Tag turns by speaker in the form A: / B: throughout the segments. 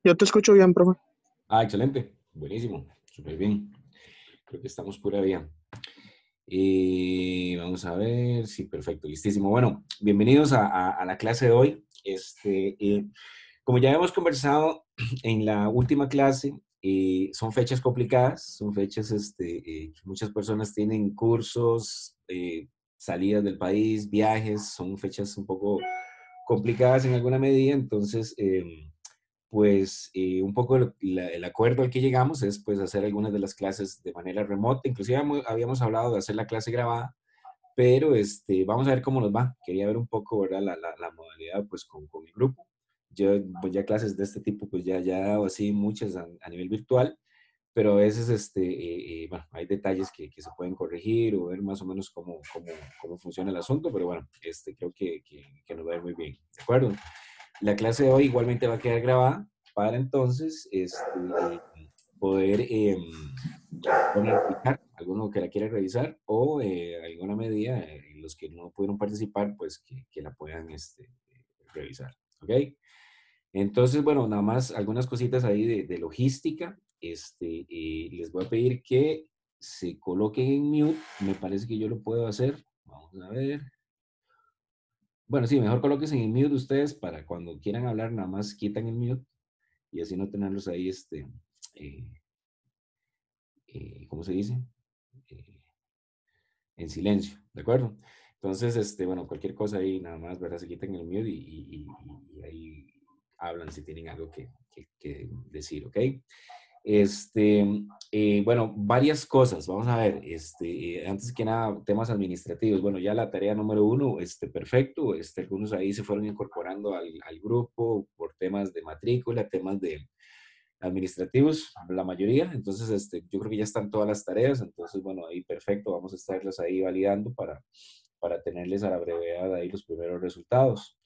A: Yo te escucho bien, profe.
B: Ah, excelente. Buenísimo. Súper bien. Creo que estamos pura vía. Y vamos a ver. Sí, perfecto. Listísimo. Bueno, bienvenidos a la clase de hoy. Como ya hemos conversado en la última clase, son fechas complicadas, son fechas que muchas personas tienen cursos, salidas del país, viajes, son fechas un poco complicadas en alguna medida, entonces pues un poco el acuerdo al que llegamos es pues hacer algunas de las clases de manera remota, inclusive habíamos hablado de hacer la clase grabada, pero vamos a ver cómo nos va. Quería ver un poco, ¿verdad? La modalidad pues con mi grupo. Yo pues ya clases de este tipo pues ya he dado así muchas a nivel virtual, pero a veces bueno, hay detalles que se pueden corregir o ver más o menos cómo funciona el asunto, pero bueno, creo que nos va a ir muy bien, ¿de acuerdo? La clase de hoy igualmente va a quedar grabada para entonces poder bueno, revisar, alguno que la quiera revisar o alguna medida, los que no pudieron participar, pues que la puedan revisar. ¿Ok? Entonces, bueno, nada más algunas cositas ahí de logística. Les voy a pedir que se coloquen en mute. Me parece que yo lo puedo hacer. Vamos a ver. Bueno, sí, mejor colóquense en mute ustedes para cuando quieran hablar, nada más quitan el mute y así no tenerlos ahí, eh, ¿cómo se dice? Eh, en silencio, ¿de acuerdo? Entonces, bueno, cualquier cosa ahí, nada más, ¿verdad? Se quitan el mute y ahí hablan si tienen algo que decir, ¿ok? Bueno, varias cosas, vamos a ver, antes que nada, temas administrativos. Bueno, ya la tarea número uno, perfecto, algunos ahí se fueron incorporando al grupo por temas de matrícula, temas de administrativos, la mayoría. Entonces, yo creo que ya están todas las tareas. Entonces, bueno, ahí perfecto. Vamos a estarlas ahí validando para tenerles a la brevedad ahí los primeros resultados.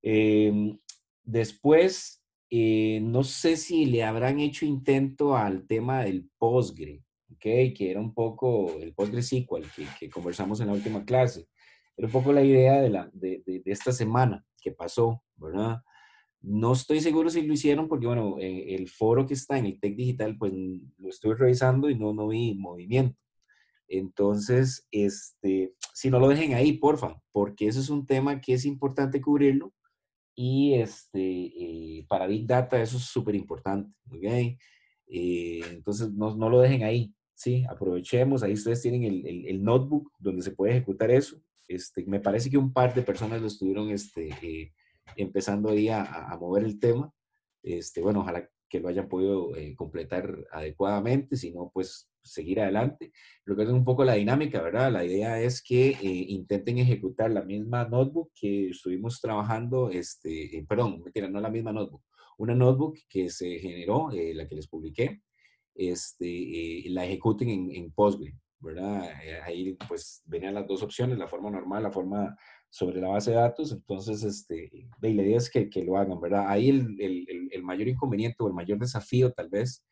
B: Eh, Después, no sé si le habrán hecho intento al tema del Postgre, ¿ok? Que era un poco el PostgreSQL que conversamos en la última clase. Era un poco la idea de esta semana que pasó, ¿verdad? No estoy seguro si lo hicieron porque, bueno, el foro que está en el Tech Digital, pues lo estuve revisando y no vi movimiento. Entonces, si no lo dejen ahí, porfa, porque eso es un tema que es importante cubrirlo y para Big Data eso es súper importante, ¿ok? Entonces, no lo dejen ahí, ¿sí? Aprovechemos, ahí ustedes tienen el notebook donde se puede ejecutar eso. Me parece que un par de personas lo estuvieron empezando ahí a mover el tema. Bueno, ojalá que lo hayan podido completar adecuadamente, si no, pues seguir adelante. Recuerden un poco la dinámica, ¿verdad? La idea es que intenten ejecutar la misma notebook que estuvimos trabajando, perdón, mentira, no la misma notebook, una notebook que se generó, la que les publiqué, la ejecuten en Postgre, ¿verdad? Ahí pues venían las dos opciones, la forma normal, la forma sobre la base de datos, entonces la idea es que lo hagan, ¿verdad? Ahí el mayor inconveniente o el mayor desafío tal vez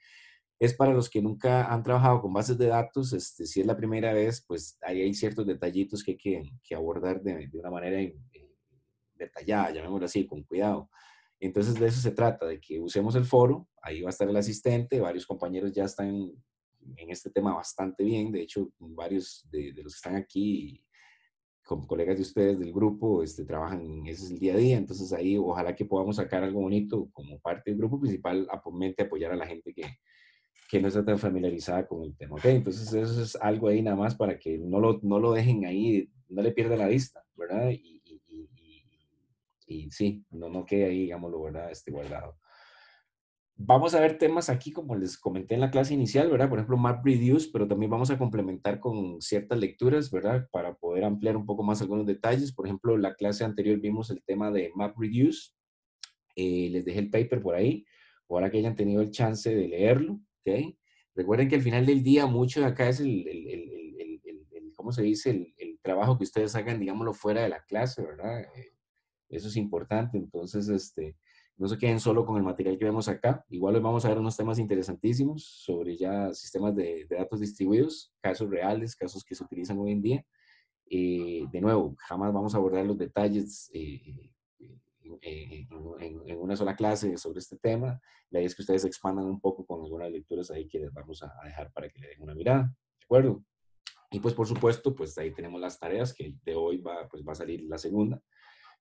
B: es para los que nunca han trabajado con bases de datos, si es la primera vez, pues ahí hay ciertos detallitos que hay que abordar de una manera detallada, llamémoslo así, con cuidado. Entonces de eso se trata, de que usemos el foro, ahí va a estar el asistente, varios compañeros ya están en este tema bastante bien, de hecho varios de los que están aquí con colegas de ustedes del grupo, trabajan en ese es el día a día, entonces ahí ojalá que podamos sacar algo bonito como parte del grupo principal, mente apoyar a la gente que no está tan familiarizada con el tema, ¿ok? Entonces eso es algo ahí nada más para que no lo dejen ahí, no le pierdan la vista, ¿verdad? Y sí, no quede ahí, digámoslo, ¿verdad? Guardado. Vamos a ver temas aquí, como les comenté en la clase inicial, ¿verdad? Por ejemplo, MapReduce, pero también vamos a complementar con ciertas lecturas, ¿verdad? Para poder ampliar un poco más algunos detalles. Por ejemplo, la clase anterior vimos el tema de MapReduce. Les dejé el paper por ahí, ahora que hayan tenido el chance de leerlo, ¿ok? Recuerden que al final del día mucho de acá es ¿cómo se dice? El trabajo que ustedes hagan, digámoslo, fuera de la clase, ¿verdad? Eso es importante, entonces, no se queden solo con el material que vemos acá. Igual les vamos a ver unos temas interesantísimos sobre ya sistemas de datos distribuidos, casos reales, casos que se utilizan hoy en día. De nuevo, jamás vamos a abordar los detalles en una sola clase sobre este tema. La idea es que ustedes expandan un poco con algunas lecturas ahí que les vamos a dejar para que le den una mirada, ¿de acuerdo? Y pues por supuesto, pues ahí tenemos las tareas, que de hoy va, pues va a salir la segunda,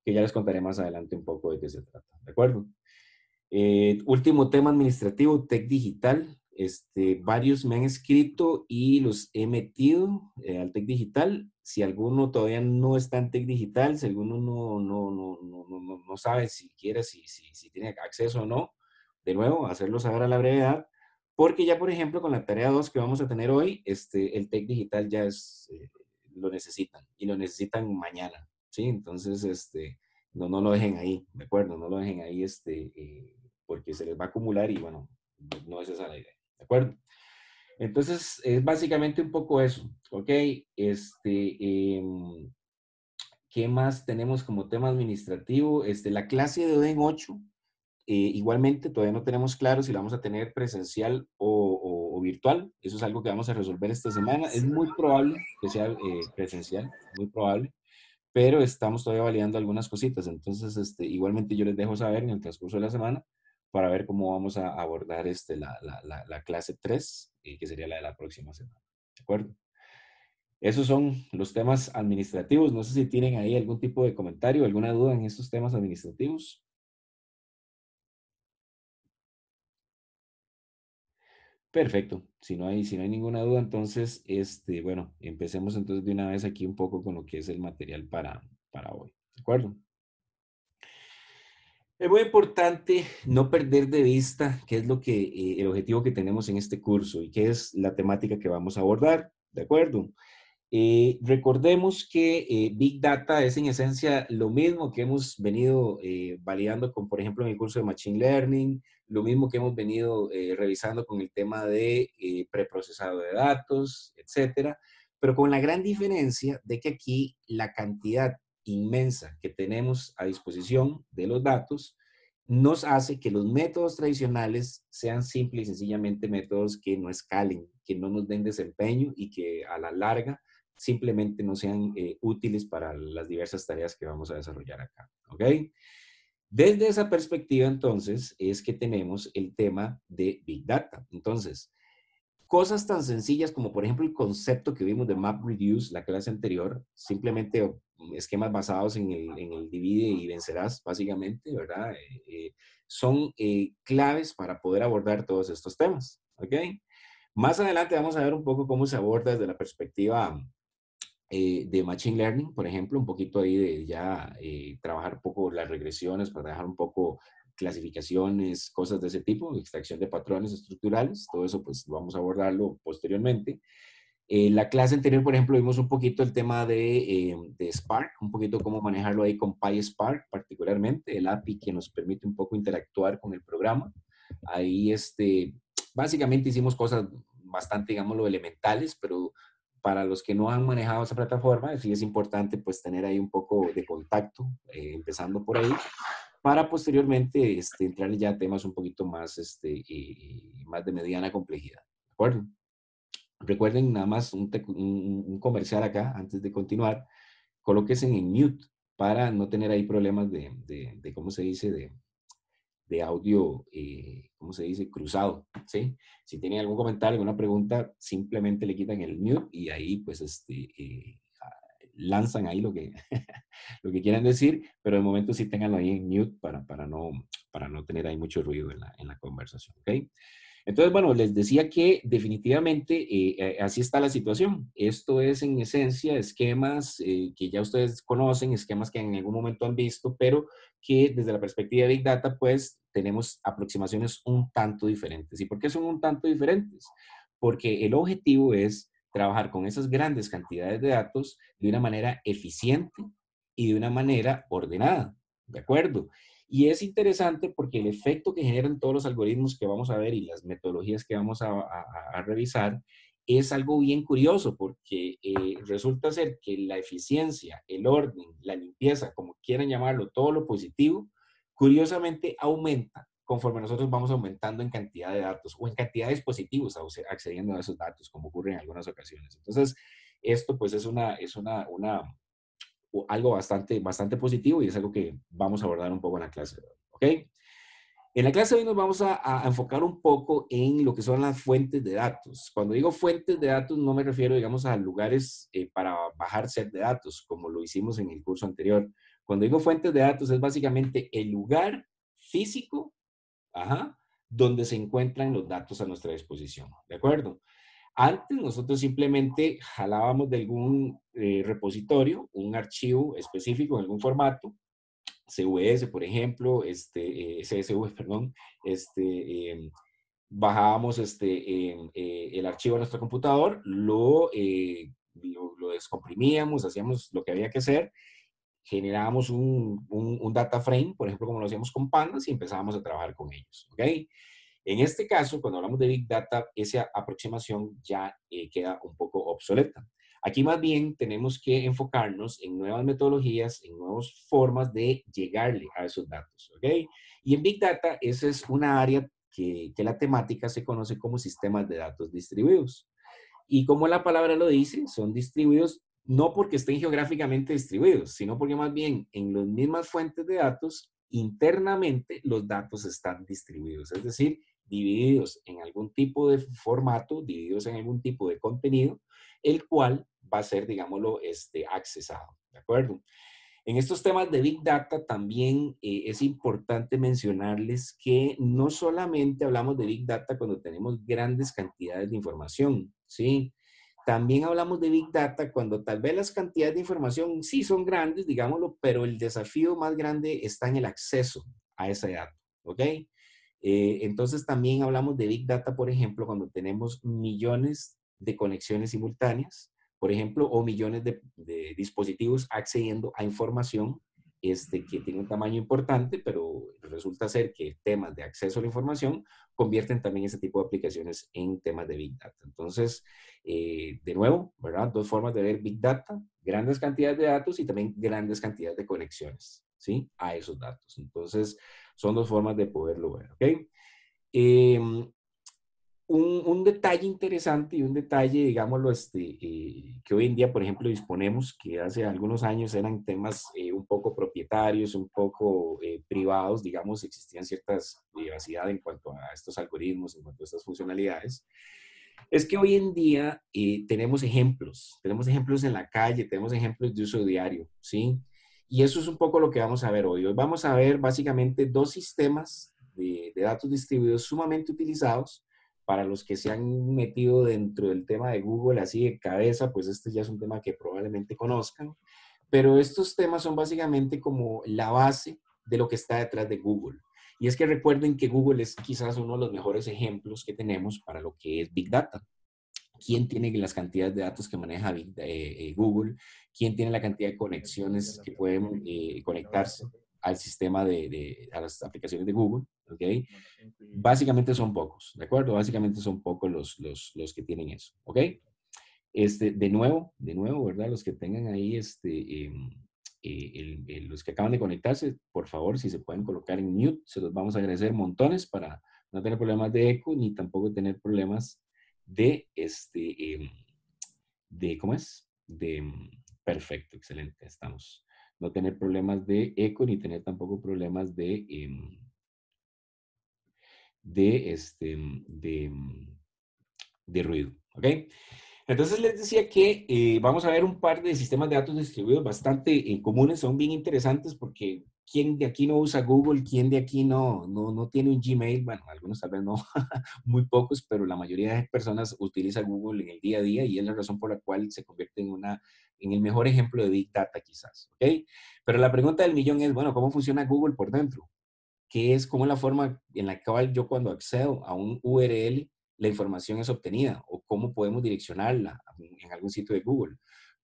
B: que ya les contaré más adelante un poco de qué se trata, ¿de acuerdo? Último tema administrativo, Tech Digital. Varios me han escrito y los he metido al Tech Digital. Si alguno todavía no está en Tech Digital, si alguno no sabe siquiera si tiene acceso o no, de nuevo, hacerlo saber a la brevedad, porque ya, por ejemplo, con la tarea 2 que vamos a tener hoy, el Tech Digital ya es, lo necesitan y lo necesitan mañana, ¿sí? Entonces, no lo dejen ahí, ¿de acuerdo? No lo dejen ahí, porque se les va a acumular y bueno, no es esa la idea, ¿de acuerdo? Entonces, es básicamente un poco eso, ¿ok? ¿Qué más tenemos como tema administrativo? La clase de ODEN 8, igualmente todavía no tenemos claro si la vamos a tener presencial o virtual. Eso es algo que vamos a resolver esta semana. Es muy probable que sea presencial, muy probable, pero estamos todavía validando algunas cositas. Entonces, igualmente yo les dejo saber en el transcurso de la semana para ver cómo vamos a abordar la clase 3, que sería la de la próxima semana. ¿De acuerdo? Esos son los temas administrativos. No sé si tienen ahí algún tipo de comentario, alguna duda en estos temas administrativos. Perfecto. Si no hay ninguna duda, entonces, bueno, empecemos entonces de una vez aquí un poco con lo que es el material para hoy. ¿De acuerdo? Es muy importante no perder de vista qué es el objetivo que tenemos en este curso y qué es la temática que vamos a abordar, ¿de acuerdo? Recordemos que Big Data es en esencia lo mismo que hemos venido validando con, por ejemplo, en el curso de Machine Learning, lo mismo que hemos venido revisando con el tema de preprocesado de datos, etcétera, pero con la gran diferencia de que aquí la cantidad inmensa que tenemos a disposición de los datos nos hace que los métodos tradicionales sean simple y sencillamente métodos que no escalen, que no nos den desempeño y que a la larga simplemente no sean útiles para las diversas tareas que vamos a desarrollar acá. ¿Ok? Desde esa perspectiva, entonces, es que tenemos el tema de Big Data. Entonces, cosas tan sencillas como, por ejemplo, el concepto que vimos de MapReduce, la clase anterior, simplemente esquemas basados en el divide y vencerás, básicamente, ¿verdad? Son claves para poder abordar todos estos temas, ¿ok? Más adelante vamos a ver un poco cómo se aborda desde la perspectiva de Machine Learning, por ejemplo, un poquito ahí de ya trabajar un poco las regresiones, para dejar un poco clasificaciones, cosas de ese tipo, extracción de patrones estructurales, todo eso pues vamos a abordarlo posteriormente. La clase anterior, por ejemplo, vimos un poquito el tema de Spark, un poquito cómo manejarlo ahí con PySpark, particularmente, el API que nos permite un poco interactuar con el programa. Ahí, básicamente hicimos cosas bastante, digámoslo, elementales, pero para los que no han manejado esa plataforma, sí es importante pues tener ahí un poco de contacto, empezando por ahí, para posteriormente entrar ya a temas un poquito más, más de mediana complejidad. ¿De acuerdo? Recuerden nada más un comercial acá antes de continuar. Colóquense en mute para no tener ahí problemas de ¿cómo se dice? De audio, ¿cómo se dice? Cruzado, ¿sí? Si tienen algún comentario, alguna pregunta, simplemente le quitan el mute y ahí pues lanzan ahí lo que, lo que quieran decir, pero de momento sí tenganlo ahí en mute para no tener ahí mucho ruido en la conversación, ¿ok? Entonces, bueno, les decía que definitivamente así está la situación. Esto es en esencia esquemas que ya ustedes conocen, esquemas que en algún momento han visto, pero que desde la perspectiva de Big Data, pues tenemos aproximaciones un tanto diferentes. ¿Y por qué son un tanto diferentes? Porque el objetivo es trabajar con esas grandes cantidades de datos de una manera eficiente y de una manera ordenada. ¿De acuerdo? Y es interesante porque el efecto que generan todos los algoritmos que vamos a ver y las metodologías que vamos a revisar es algo bien curioso porque resulta ser que la eficiencia, el orden, la limpieza, como quieran llamarlo, todo lo positivo, curiosamente aumenta conforme nosotros vamos aumentando en cantidad de datos o en cantidad de dispositivos accediendo a esos datos, como ocurre en algunas ocasiones. Entonces, esto pues es algo bastante positivo y es algo que vamos a abordar un poco en la clase, ¿ok? En la clase de hoy nos vamos a enfocar un poco en lo que son las fuentes de datos. Cuando digo fuentes de datos no me refiero, digamos, a lugares para bajar set de datos, como lo hicimos en el curso anterior. Cuando digo fuentes de datos es básicamente el lugar físico, ajá, donde se encuentran los datos a nuestra disposición, ¿de acuerdo? Antes nosotros simplemente jalábamos de algún repositorio, un archivo específico en algún formato, CVS, por ejemplo, CSV, perdón, bajábamos el archivo a nuestro computador, lo descomprimíamos, hacíamos lo que había que hacer, generábamos un data frame, por ejemplo, como lo hacíamos con Pandas, y empezábamos a trabajar con ellos, ¿ok? En este caso, cuando hablamos de Big Data, esa aproximación ya queda un poco obsoleta. Aquí más bien tenemos que enfocarnos en nuevas metodologías, en nuevas formas de llegarle a esos datos, ¿ok? Y en Big Data, esa es una área que la temática se conoce como sistemas de datos distribuidos. Y como la palabra lo dice, son distribuidos no porque estén geográficamente distribuidos, sino porque más bien en las mismas fuentes de datos, internamente los datos están distribuidos, es decir, divididos en algún tipo de formato, divididos en algún tipo de contenido, el cual va a ser, digámoslo, accesado, ¿de acuerdo? En estos temas de Big Data también es importante mencionarles que no solamente hablamos de Big Data cuando tenemos grandes cantidades de información, ¿sí? También hablamos de Big Data cuando tal vez las cantidades de información sí son grandes, digámoslo, pero el desafío más grande está en el acceso a ese dato, ¿ok? Entonces también hablamos de Big Data, por ejemplo, cuando tenemos millones de conexiones simultáneas, por ejemplo, o millones de dispositivos accediendo a información que tiene un tamaño importante, pero resulta ser que temas de acceso a la información convierten también ese tipo de aplicaciones en temas de Big Data. Entonces, de nuevo, ¿verdad? Dos formas de ver Big Data, grandes cantidades de datos y también grandes cantidades de conexiones, ¿sí? A esos datos. Entonces, son dos formas de poderlo ver, ¿ok? Eh, un detalle interesante y un detalle, digámoslo, que hoy en día, por ejemplo, disponemos, que hace algunos años eran temas un poco propietarios, un poco privados, digamos, existían ciertas privacidad en cuanto a estos algoritmos, en cuanto a estas funcionalidades, es que hoy en día tenemos ejemplos en la calle, tenemos ejemplos de uso diario, ¿sí? Y eso es un poco lo que vamos a ver hoy. Hoy vamos a ver básicamente dos sistemas de datos distribuidos sumamente utilizados para los que se han metido dentro del tema de Google así de cabeza, pues este ya es un tema que probablemente conozcan, pero estos temas son básicamente como la base de lo que está detrás de Google. Y es que recuerden que Google es quizás uno de los mejores ejemplos que tenemos para lo que es Big Data. ¿Quién tiene las cantidades de datos que maneja Google? ¿Quién tiene la cantidad de conexiones que pueden conectarse al sistema a las aplicaciones de Google? ¿Ok? Básicamente son pocos, ¿de acuerdo? Básicamente son pocos los que tienen eso, ¿ok? De nuevo, ¿verdad? Los que tengan ahí, los que acaban de conectarse, por favor, si se pueden colocar en mute, se los vamos a agradecer montones para no tener problemas de eco ni tampoco tener problemas de, ¿cómo es? Perfecto, excelente, estamos. No tener problemas de eco ni tener tampoco problemas de, este, de, de ruido, ¿ok? Entonces les decía que vamos a ver un par de sistemas de datos distribuidos bastante comunes, son bien interesantes porque ¿quién de aquí no usa Google? ¿Quién de aquí no tiene un Gmail? Bueno, algunos tal vez no, muy pocos, pero la mayoría de personas utiliza Google en el día a día y es la razón por la cual se convierte en el mejor ejemplo de Big Data quizás, ¿ok? Pero la pregunta del millón es, bueno, ¿cómo funciona Google por dentro? ¿Cómo es la forma en la cual yo cuando accedo a un URL, la información es obtenida? ¿O cómo podemos direccionarla en algún sitio de Google?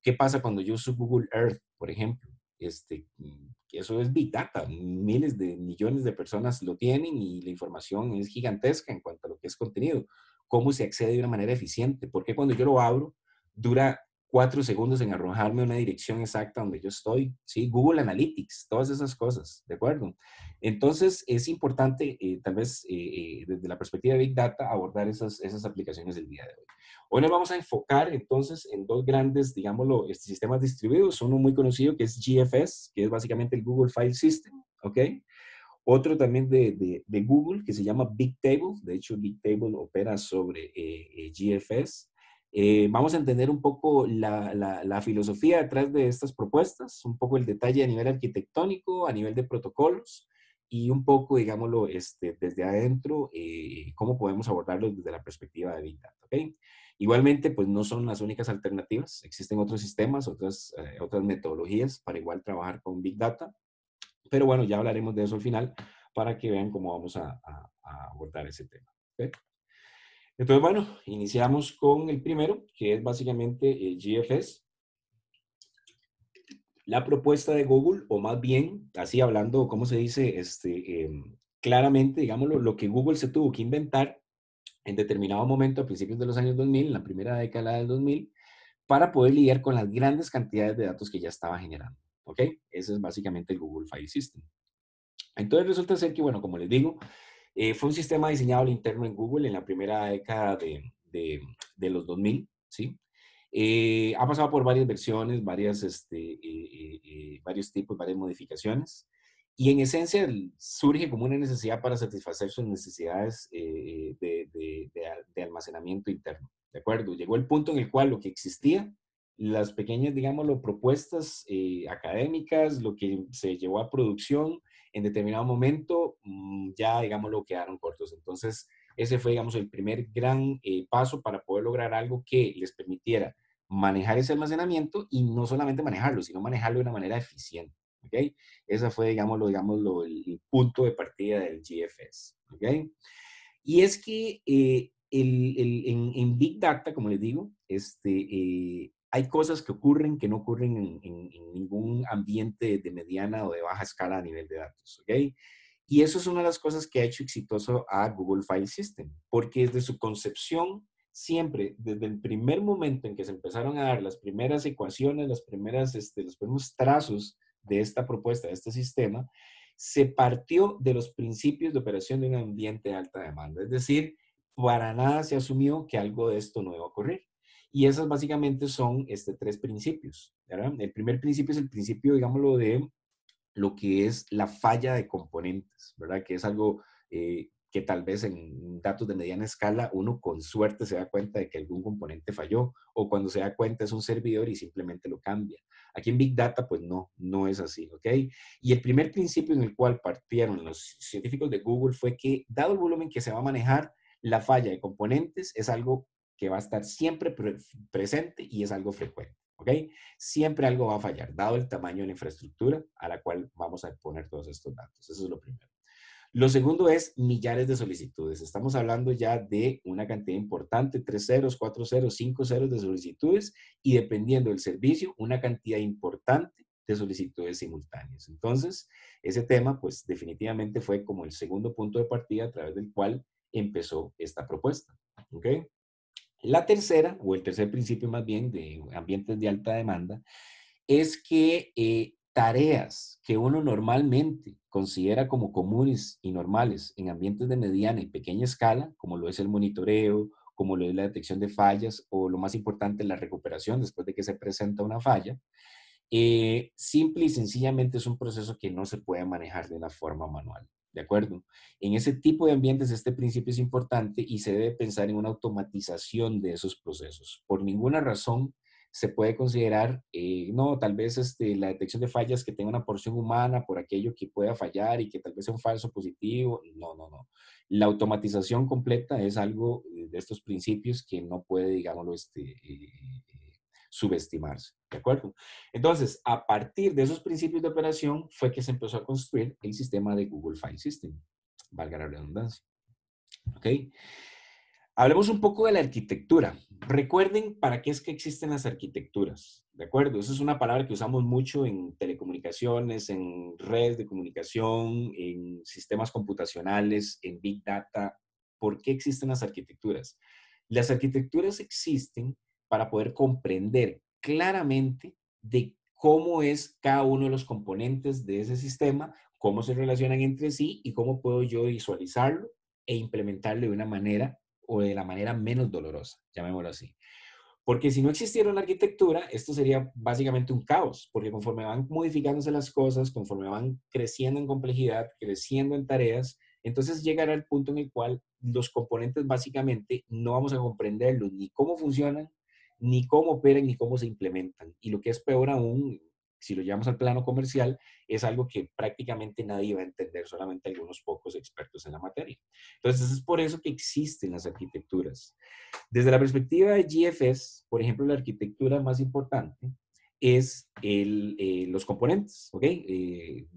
B: ¿Qué pasa cuando yo uso Google Earth, por ejemplo? Eso es Big Data. Miles de millones de personas lo tienen y la información es gigantesca en cuanto a lo que es contenido. ¿Cómo se accede de una manera eficiente? ¿Por qué cuando yo lo abro dura 4 segundos en arrojarme una dirección exacta donde yo estoy? ¿Sí? Google Analytics, todas esas cosas, ¿de acuerdo? Entonces, es importante, tal vez, desde la perspectiva de Big Data, abordar esas aplicaciones del día de hoy. Hoy nos vamos a enfocar entonces en dos grandes, digámoslo, sistemas distribuidos. Uno muy conocido que es GFS, que es básicamente el Google File System, ¿ok? Otro también de Google que se llama Bigtable. De hecho, Bigtable opera sobre GFS. Vamos a entender un poco la filosofía detrás de estas propuestas, un poco el detalle a nivel arquitectónico, a nivel de protocolos y un poco, digámoslo, desde adentro, cómo podemos abordarlo desde la perspectiva de Big Data. ¿Okay? Igualmente, pues no son las únicas alternativas. Existen otros sistemas, otras metodologías para igual trabajar con Big Data. Pero bueno, ya hablaremos de eso al final para que vean cómo vamos a abordar ese tema. ¿Okay? Entonces, bueno, iniciamos con el primero, que es básicamente el GFS. La propuesta de Google, o más bien, así hablando, ¿cómo se dice? Claramente, digámoslo, lo que Google se tuvo que inventar en determinado momento, a principios de los años 2000, en la primera década del 2000, para poder lidiar con las grandes cantidades de datos que ya estaba generando. ¿Ok? Ese es básicamente el Google File System. Entonces resulta ser que, bueno, como les digo, fue un sistema diseñado al interno en Google en la primera década de los 2000, ¿sí? Ha pasado por varias versiones, varios tipos, varias modificaciones. Y en esencia surge como una necesidad para satisfacer sus necesidades de almacenamiento interno. ¿De acuerdo? Llegó el punto en el cual lo que existía, las pequeñas, digámoslo, propuestas académicas, lo que se llevó a producción, en determinado momento ya, digámoslo, quedaron cortos. Entonces, ese fue, digamos, el primer gran paso para poder lograr algo que les permitiera manejar ese almacenamiento y no solamente manejarlo, sino manejarlo de una manera eficiente. ¿Ok? Ese fue, digámoslo, el punto de partida del GFS. ¿Ok? Y es que en Big Data, como les digo, hay cosas que ocurren que no ocurren en ningún ambiente de mediana o de baja escala a nivel de datos. ¿Ok? Y eso es una de las cosas que ha hecho exitoso a Google File System, porque desde su concepción, siempre, desde el primer momento en que se empezaron a dar las primeras ecuaciones, los primeros trazos de esta propuesta, de este sistema, se partió de los principios de operación de un ambiente de alta demanda. Es decir, para nada se asumió que algo de esto no iba a ocurrir. Y esos básicamente son tres principios. ¿Verdad? El primer principio es el principio, digámoslo, de lo que es la falla de componentes, ¿verdad? Que es algo que tal vez en datos de mediana escala uno con suerte se da cuenta de que algún componente falló o cuando se da cuenta es un servidor y simplemente lo cambia. Aquí en Big Data pues no es así, ¿ok? Y el primer principio en el cual partieron los científicos de Google fue que dado el volumen que se va a manejar, la falla de componentes es algo que va a estar siempre presente y es algo frecuente. ¿Ok? Siempre algo va a fallar, dado el tamaño de la infraestructura a la cual vamos a poner todos estos datos. Eso es lo primero. Lo segundo es millares de solicitudes. Estamos hablando ya de una cantidad importante, 3 ceros, 4 ceros, 5 ceros de solicitudes y dependiendo del servicio, una cantidad importante de solicitudes simultáneas. Entonces, ese tema, pues definitivamente fue como el segundo punto de partida a través del cual empezó esta propuesta. ¿Ok? La tercera, o el tercer principio más bien de ambientes de alta demanda, es que tareas que uno normalmente considera como comunes y normales en ambientes de mediana y pequeña escala, como lo es el monitoreo, como lo es la detección de fallas o lo más importante, la recuperación después de que se presenta una falla, simple y sencillamente es un proceso que no se puede manejar de una forma manual. ¿De acuerdo? En ese tipo de ambientes este principio es importante y se debe pensar en una automatización de esos procesos. Por ninguna razón se puede considerar, no, tal vez la detección de fallas que tenga una porción humana por aquello que pueda fallar y que tal vez sea un falso positivo. No. La automatización completa es algo de estos principios que no puede, digámoslo, subestimarse. ¿De acuerdo? Entonces, a partir de esos principios de operación fue que se empezó a construir el sistema de Google File System, valga la redundancia. ¿Ok? Hablemos un poco de la arquitectura. Recuerden para qué es que existen las arquitecturas, ¿de acuerdo? Esa es una palabra que usamos mucho en telecomunicaciones, en redes de comunicación, en sistemas computacionales, en Big Data. ¿Por qué existen las arquitecturas? Las arquitecturas existen para poder comprender claramente de cómo es cada uno de los componentes de ese sistema, cómo se relacionan entre sí y cómo puedo yo visualizarlo e implementarlo de una manera o de la manera menos dolorosa, llamémoslo así. Porque si no existiera una arquitectura, esto sería básicamente un caos, porque conforme van modificándose las cosas, conforme van creciendo en complejidad, creciendo en tareas, entonces llegará el punto en el cual los componentes básicamente no vamos a comprenderlos, ni cómo funcionan, ni cómo operan, ni cómo se implementan. Y lo que es peor aún, si lo llevamos al plano comercial, es algo que prácticamente nadie va a entender, solamente algunos pocos expertos en la materia. Entonces es por eso que existen las arquitecturas. Desde la perspectiva de GFS, por ejemplo, la arquitectura más importante es los componentes, ¿ok?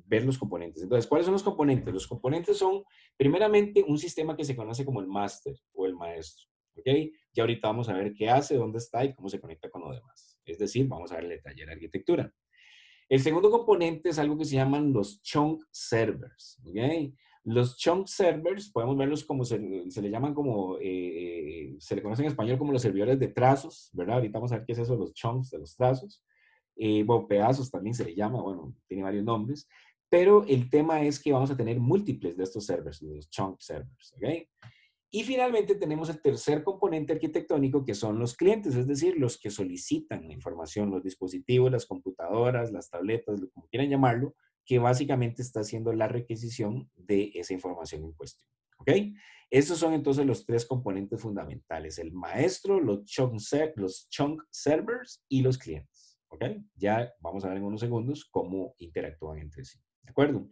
B: Ver los componentes. Entonces, ¿cuáles son los componentes? Los componentes son, primeramente, un sistema que se conoce como el máster o el maestro, ¿ok? Ya ahorita vamos a ver qué hace, dónde está y cómo se conecta con lo demás. Es decir, vamos a ver el detalle de la arquitectura. El segundo componente es algo que se llaman los chunk servers, ¿ok? Los chunk servers, podemos verlos como se le llaman como, se le conoce en español como los servidores de trazos, ¿verdad? Ahorita vamos a ver qué es eso, los chunks de los trazos. Bueno, pedazos también se le llama, bueno, tiene varios nombres. Pero el tema es que vamos a tener múltiples de estos servers, los chunk servers, ¿ok? Y finalmente tenemos el tercer componente arquitectónico, que son los clientes, es decir, los que solicitan la información, los dispositivos, las computadoras, las tabletas, como quieran llamarlo, que básicamente está haciendo la requisición de esa información en cuestión. ¿Ok? Estos son entonces los tres componentes fundamentales, el maestro, los chunk servers y los clientes. ¿Ok? Ya vamos a ver en unos segundos cómo interactúan entre sí. ¿De acuerdo?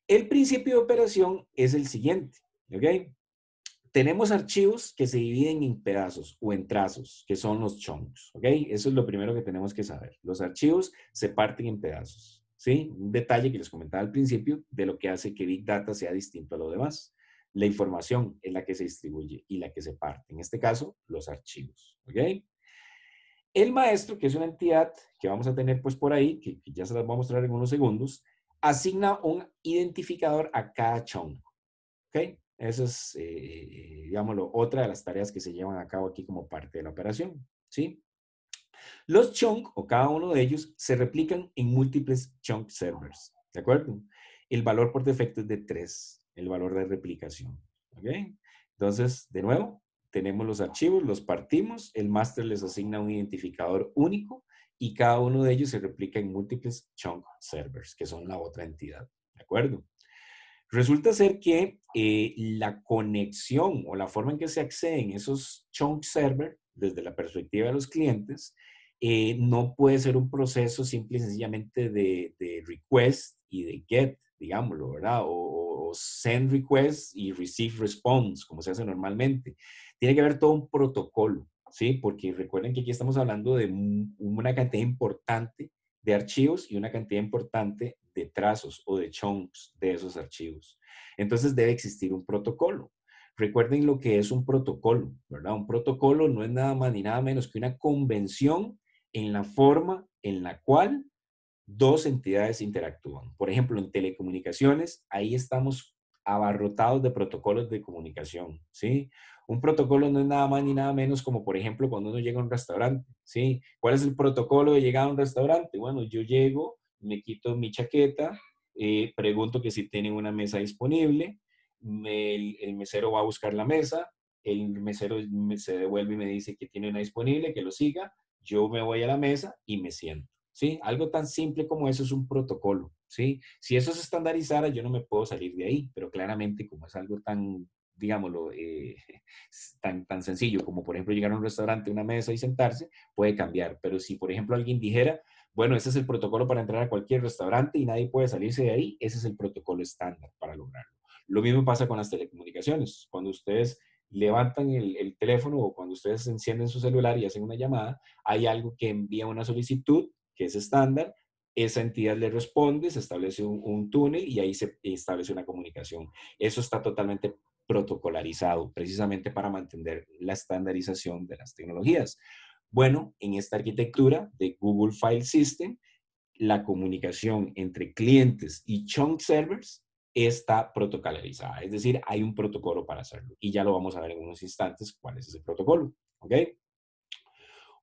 B: El principio de operación es el siguiente. ¿Ok? Tenemos archivos que se dividen en pedazos o en trazos, que son los chunks, ¿ok? Eso es lo primero que tenemos que saber. Los archivos se parten en pedazos, ¿sí? Un detalle que les comentaba al principio de lo que hace que Big Data sea distinto a lo demás. La información es la que se distribuye y la que se parte. En este caso, los archivos, ¿ok? El maestro, que es una entidad que vamos a tener pues por ahí, que ya se las voy a mostrar en unos segundos, asigna un identificador a cada chunk, ¿ok? Esa es, digámoslo, otra de las tareas que se llevan a cabo aquí como parte de la operación, ¿sí? Los chunk, o cada uno de ellos, se replican en múltiples chunk servers, ¿de acuerdo? El valor por defecto es de 3, el valor de replicación, ¿ok? Entonces, de nuevo, tenemos los archivos, los partimos, el master les asigna un identificador único y cada uno de ellos se replica en múltiples chunk servers, que son la otra entidad, ¿de acuerdo? Resulta ser que la conexión o la forma en que se acceden esos chunk server desde la perspectiva de los clientes no puede ser un proceso simple y sencillamente de request y de get, digámoslo, ¿verdad? O send request y receive response, como se hace normalmente. Tiene que haber todo un protocolo, ¿sí? Porque recuerden que aquí estamos hablando de una cantidad importante de archivos y una cantidad importante de trazos o de chunks de esos archivos. Entonces debe existir un protocolo. Recuerden lo que es un protocolo, ¿verdad? Un protocolo no es nada más ni nada menos que una convención en la forma en la cual dos entidades interactúan. Por ejemplo, en telecomunicaciones, ahí estamos abarrotados de protocolos de comunicación, ¿sí? Un protocolo no es nada más ni nada menos como, por ejemplo, cuando uno llega a un restaurante, ¿sí? ¿Cuál es el protocolo de llegar a un restaurante? Bueno, yo llego, me quito mi chaqueta, pregunto que si tienen una mesa disponible, el mesero va a buscar la mesa, el mesero se devuelve y me dice que tiene una disponible, que lo siga, yo me voy a la mesa y me siento. ¿Sí? Algo tan simple como eso es un protocolo, ¿sí? Si eso se estandarizara, yo no me puedo salir de ahí, pero claramente como es algo tan, digámoslo, tan sencillo como por ejemplo llegar a un restaurante, una mesa y sentarse, puede cambiar. Pero si por ejemplo alguien dijera, bueno, ese es el protocolo para entrar a cualquier restaurante y nadie puede salirse de ahí, ese es el protocolo estándar para lograrlo. Lo mismo pasa con las telecomunicaciones. Cuando ustedes levantan el teléfono o cuando ustedes encienden su celular y hacen una llamada, hay algo que envía una solicitud que es estándar, esa entidad le responde, se establece un túnel y ahí se establece una comunicación. Eso está totalmente protocolarizado, precisamente para mantener la estandarización de las tecnologías. Bueno, en esta arquitectura de Google File System, la comunicación entre clientes y chunk servers está protocolarizada, es decir, hay un protocolo para hacerlo y ya lo vamos a ver en unos instantes cuál es ese protocolo, ¿ok?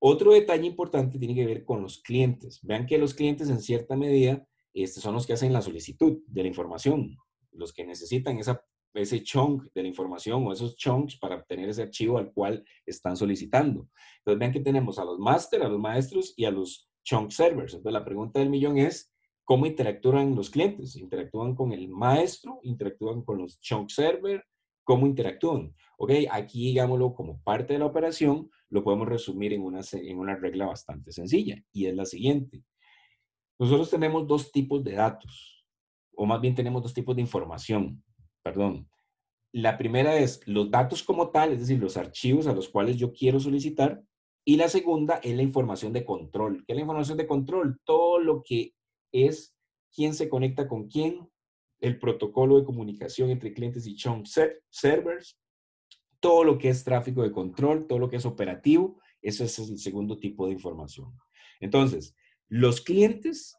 B: Otro detalle importante tiene que ver con los clientes. Vean que los clientes en cierta medida son los que hacen la solicitud de la información, los que necesitan esa ese chunk de la información o esos chunks para obtener ese archivo al cual están solicitando. Entonces vean que tenemos a los master, a los maestros y a los chunk servers. Entonces la pregunta del millón es, ¿cómo interactúan los clientes? ¿Interactúan con el maestro? ¿Interactúan con los chunk server? ¿Cómo interactúan? Ok, aquí digámoslo como parte de la operación, lo podemos resumir en una regla bastante sencilla y es la siguiente. Nosotros tenemos dos tipos de datos, o más bien tenemos dos tipos de información, perdón. La primera es los datos como tal, es decir, los archivos a los cuales yo quiero solicitar. Y la segunda es la información de control. ¿Qué es la información de control? Todo lo que es quién se conecta con quién, el protocolo de comunicación entre clientes y chunk servers, todo lo que es tráfico de control, todo lo que es operativo, ese es el segundo tipo de información. Entonces, los clientes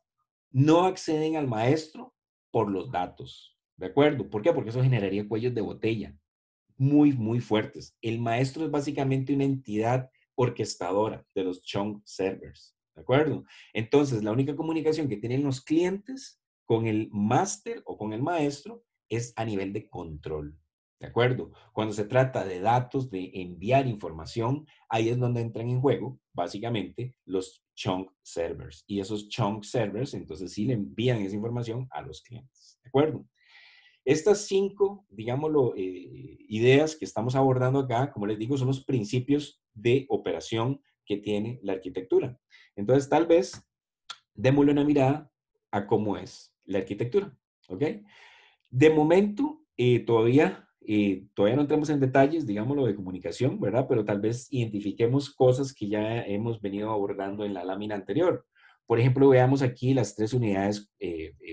B: no acceden al maestro por los datos, ¿de acuerdo? ¿Por qué? Porque eso generaría cuellos de botella muy, muy fuertes. El maestro es básicamente una entidad orquestadora de los chunk servers, ¿de acuerdo? Entonces, la única comunicación que tienen los clientes con el máster o con el maestro es a nivel de control, ¿de acuerdo? Cuando se trata de datos, de enviar información, ahí es donde entran en juego, básicamente, los chunk servers. Y esos chunk servers, entonces, sí le envían esa información a los clientes, ¿de acuerdo? Estas cinco, digámoslo, ideas que estamos abordando acá, como les digo, son los principios de operación que tiene la arquitectura. Entonces, tal vez démosle una mirada a cómo es la arquitectura, ¿ok? De momento, todavía no entramos en detalles, digámoslo, de comunicación, ¿verdad? Pero tal vez identifiquemos cosas que ya hemos venido abordando en la lámina anterior. Por ejemplo, veamos aquí las tres unidades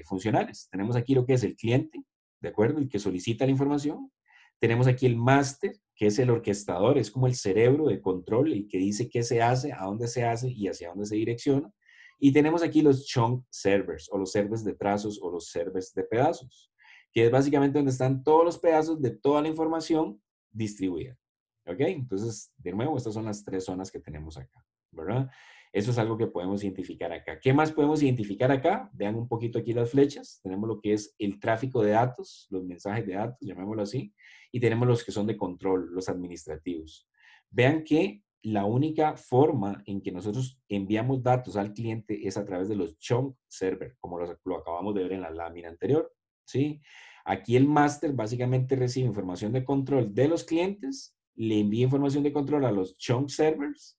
B: funcionales. Tenemos aquí lo que es el cliente, ¿de acuerdo? El que solicita la información. Tenemos aquí el máster, que es el orquestador, es como el cerebro de control, el que dice qué se hace, a dónde se hace y hacia dónde se direcciona. Y tenemos aquí los chunk servers, o los servers de trazos, o los servers de pedazos, que es básicamente donde están todos los pedazos de toda la información distribuida. ¿Ok? Entonces, de nuevo, estas son las tres zonas que tenemos acá, ¿verdad? Eso es algo que podemos identificar acá. ¿Qué más podemos identificar acá? Vean un poquito aquí las flechas. Tenemos lo que es el tráfico de datos, los mensajes de datos, llamémoslo así, y tenemos los que son de control, los administrativos. Vean que la única forma en que nosotros enviamos datos al cliente es a través de los chunk server, como lo acabamos de ver en la lámina anterior, ¿sí? Aquí el máster básicamente recibe información de control de los clientes, le envía información de control a los chunk servers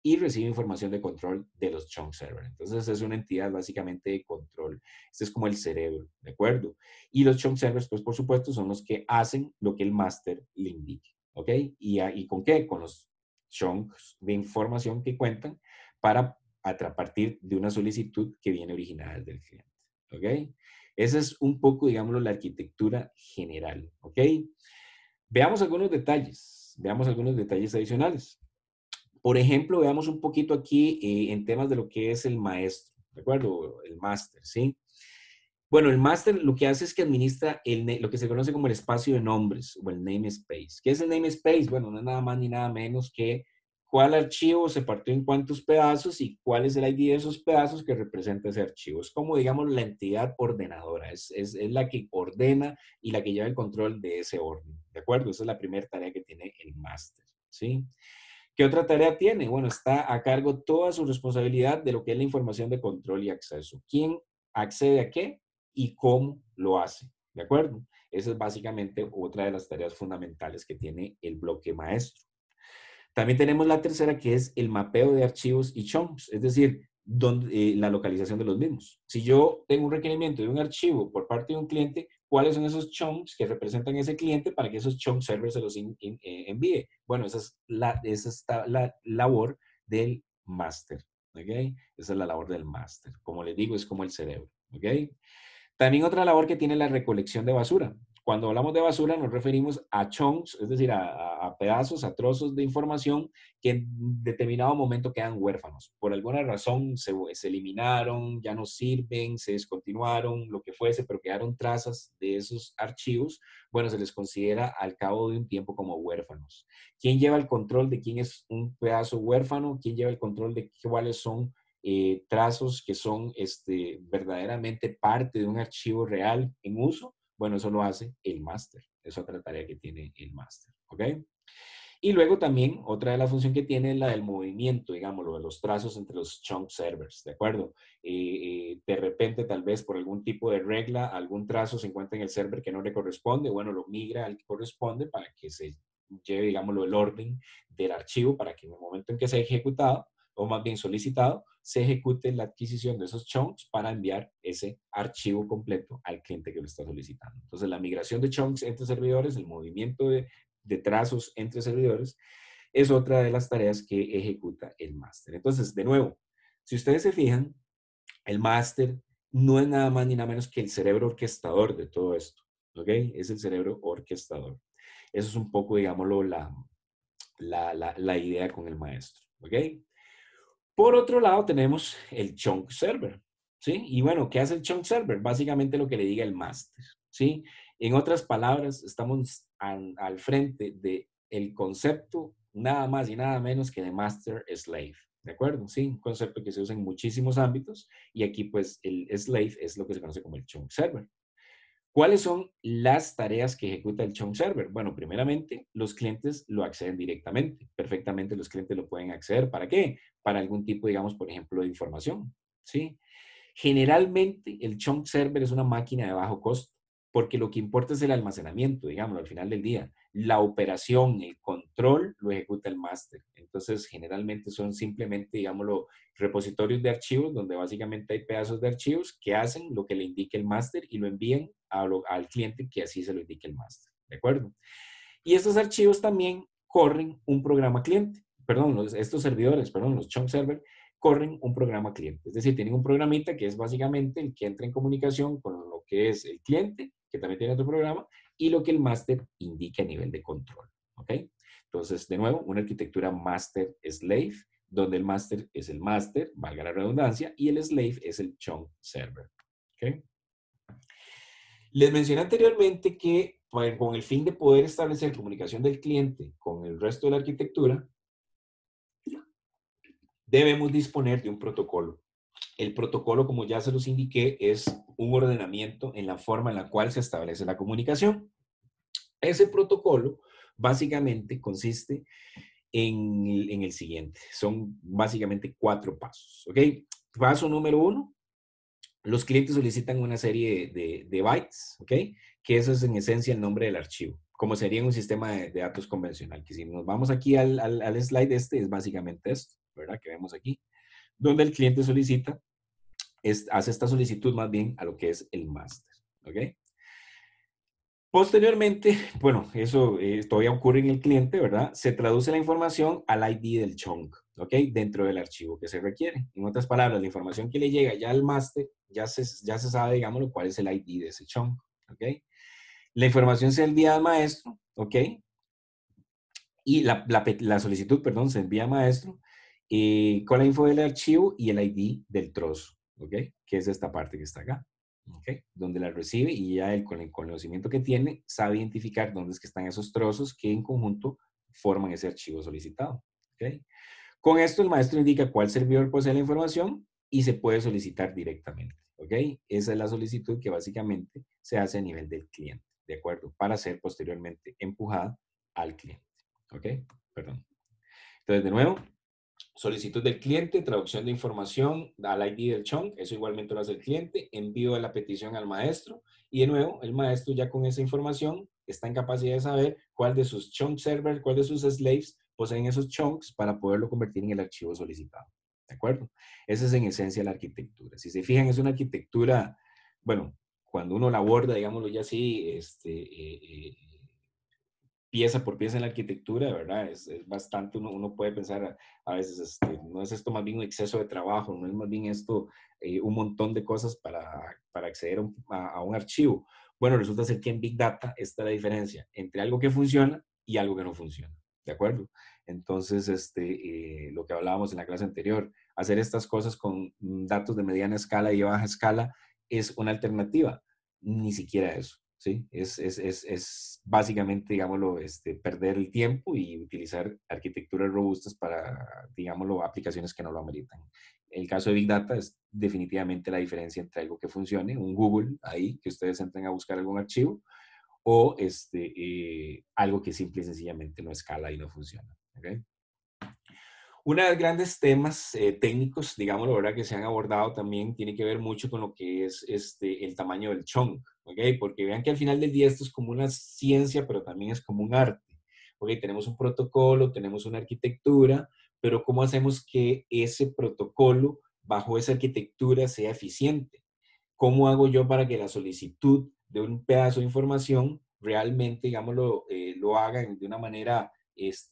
B: y recibe información de control de los chunk servers. Entonces es una entidad básicamente de control. Este es como el cerebro, ¿de acuerdo? Y los chunk servers, pues por supuesto, son los que hacen lo que el máster le indique, ¿ok? ¿Y con qué? Con los chunks de información que cuentan para a partir de una solicitud que viene originada desde el cliente, ¿ok? Esa es un poco, digámoslo, la arquitectura general, ¿ok? Veamos algunos detalles adicionales. Por ejemplo, veamos un poquito aquí en temas de lo que es el maestro, ¿de acuerdo? El máster, ¿sí? Bueno, el máster lo que hace es que administra lo que se conoce como el espacio de nombres o el namespace. ¿Qué es el namespace? Bueno, no es nada más ni nada menos que cuál archivo se partió en cuántos pedazos y cuál es el ID de esos pedazos que representa ese archivo. Es como, digamos, la entidad ordenadora. Es la que ordena y la que lleva el control de ese orden. ¿De acuerdo? Esa es la primera tarea que tiene el máster, ¿sí? ¿Qué otra tarea tiene? Bueno, está a cargo toda su responsabilidad de lo que es la información de control y acceso. ¿Quién accede a qué y cómo lo hace? ¿De acuerdo? Esa es básicamente otra de las tareas fundamentales que tiene el bloque maestro. También tenemos la tercera, que es el mapeo de archivos y chunks, es decir, la localización de los mismos. Si yo tengo un requerimiento de un archivo por parte de un cliente, ¿cuáles son esos chunks que representan ese cliente para que esos chunk servers se los envíe? Bueno, esa es la labor del máster. ¿Ok? Esa es la labor del máster. Como les digo, es como el cerebro. ¿Ok? También otra labor que tiene la recolección de basura. Cuando hablamos de basura nos referimos a chunks, es decir, a pedazos, a trozos de información que en determinado momento quedan huérfanos. Por alguna razón se eliminaron, ya no sirven, se descontinuaron, lo que fuese, pero quedaron trazas de esos archivos. Bueno, se les considera al cabo de un tiempo como huérfanos. ¿Quién lleva el control de quién es un pedazo huérfano? ¿Quién lleva el control de cuáles son trazos que son verdaderamente parte de un archivo real en uso? Bueno, eso lo hace el máster. Es otra tarea que tiene el máster, ¿ok? Y luego también otra de las funciones que tiene es la del movimiento, digámoslo, de los trazos entre los chunk servers, ¿de acuerdo? De repente, tal vez por algún tipo de regla, algún trazo se encuentra en el server que no le corresponde, bueno, lo migra al que corresponde para que se lleve, digámoslo, el orden del archivo para que en el momento en que sea ejecutado, o más bien solicitado, se ejecute la adquisición de esos chunks para enviar ese archivo completo al cliente que lo está solicitando. Entonces, la migración de chunks entre servidores, el movimiento de trazos entre servidores, es otra de las tareas que ejecuta el máster. Entonces, de nuevo, si ustedes se fijan, el máster no es nada más ni nada menos que el cerebro orquestador de todo esto, ¿ok? Es el cerebro orquestador. Eso es un poco, digámoslo, la idea con el maestro, ¿ok? Por otro lado, tenemos el chunk server, ¿sí? Y bueno, ¿qué hace el chunk server? Básicamente lo que le diga el máster, ¿sí? En otras palabras, estamos al frente del concepto nada más y nada menos que de master slave, ¿de acuerdo? Sí, un concepto que se usa en muchísimos ámbitos y aquí pues el slave es lo que se conoce como el chunk server. ¿Cuáles son las tareas que ejecuta el chunk server? Bueno, primeramente, los clientes lo acceden directamente. Perfectamente los clientes lo pueden acceder. ¿Para qué? Para algún tipo, digamos, por ejemplo, de información. ¿Sí? Generalmente, el chunk server es una máquina de bajo costo, porque lo que importa es el almacenamiento, digamos, al final del día. La operación, el control, lo ejecuta el máster. Entonces, generalmente son simplemente, digámoslo, repositorios de archivos, donde básicamente hay pedazos de archivos que hacen lo que le indique el máster y lo envían al cliente que así se lo indique el máster. ¿De acuerdo? Y estos archivos también corren un programa cliente. Perdón, estos servidores, perdón, los chunk server, corren un programa cliente. Es decir, tienen un programita que es básicamente el que entra en comunicación con lo que es el cliente, que también tiene otro programa, y lo que el máster indica a nivel de control. ¿Ok? Entonces, de nuevo, una arquitectura master-slave, donde el máster es el máster, valga la redundancia, y el slave es el chunk server. ¿Ok? Les mencioné anteriormente que pues, con el fin de poder establecer comunicación del cliente con el resto de la arquitectura, debemos disponer de un protocolo. El protocolo, como ya se los indiqué, es un ordenamiento en la forma en la cual se establece la comunicación. Ese protocolo básicamente consiste en el siguiente. Son básicamente 4 pasos. ¿Ok? Paso número 1. Los clientes solicitan una serie de bytes, ¿ok? Que eso es en esencia el nombre del archivo, como sería en un sistema de datos convencional, que si nos vamos aquí al slide este, es básicamente esto, ¿verdad? Que vemos aquí, donde el cliente solicita, hace esta solicitud más bien a lo que es el máster, ¿ok? Posteriormente, bueno, eso todavía ocurre en el cliente, ¿verdad? Se traduce la información al ID del chunk, ¿ok? Dentro del archivo que se requiere. En otras palabras, la información que le llega ya al máster, ya se sabe, digámoslo, cuál es el ID de ese chunk, ¿ok? La información se envía al maestro, ¿ok? Y la solicitud, perdón, se envía al maestro con la info del archivo y el ID del trozo, ¿ok? Que es esta parte que está acá. ¿Okay? Donde la recibe y ya él con el conocimiento que tiene sabe identificar dónde es que están esos trozos que en conjunto forman ese archivo solicitado. ¿Okay? Con esto el maestro indica cuál servidor posee la información y se puede solicitar directamente. ¿Okay? Esa es la solicitud que básicamente se hace a nivel del cliente, ¿de acuerdo? Para ser posteriormente empujada al cliente. ¿Ok? Perdón. Entonces, de nuevo, solicitud del cliente, traducción de información al ID del chunk, eso igualmente lo hace el cliente, envío de la petición al maestro y de nuevo el maestro ya con esa información está en capacidad de saber cuál de sus chunk servers, cuál de sus slaves poseen esos chunks para poderlo convertir en el archivo solicitado. ¿De acuerdo? Esa es en esencia la arquitectura. Si se fijan, es una arquitectura, bueno, cuando uno la aborda, digámoslo ya así, pieza por pieza en la arquitectura, ¿verdad? Es bastante, uno puede pensar a veces, no es esto más bien un exceso de trabajo, no es más bien esto un montón de cosas para acceder a un archivo. Bueno, resulta ser que en Big Data está la diferencia entre algo que funciona y algo que no funciona, ¿de acuerdo? Entonces, lo que hablábamos en la clase anterior, hacer estas cosas con datos de mediana escala y baja escala es una alternativa, ni siquiera eso. ¿Sí? Es básicamente, digámoslo, perder el tiempo y utilizar arquitecturas robustas para, digámoslo, aplicaciones que no lo ameritan. el caso de Big Data es definitivamente la diferencia entre algo que funcione, un Google ahí, que ustedes entren a buscar algún archivo, o algo que simple y sencillamente no escala y no funciona. ¿Okay? Uno de los grandes temas técnicos, digámoslo, ¿verdad? Que se han abordado también tiene que ver mucho con lo que es el tamaño del chunk, ¿ok? Porque vean que al final del día esto es como una ciencia, pero también es como un arte, ¿ok? Tenemos un protocolo, tenemos una arquitectura, pero ¿cómo hacemos que ese protocolo bajo esa arquitectura sea eficiente? ¿Cómo hago yo para que la solicitud de un pedazo de información realmente, digámoslo, lo hagan de una manera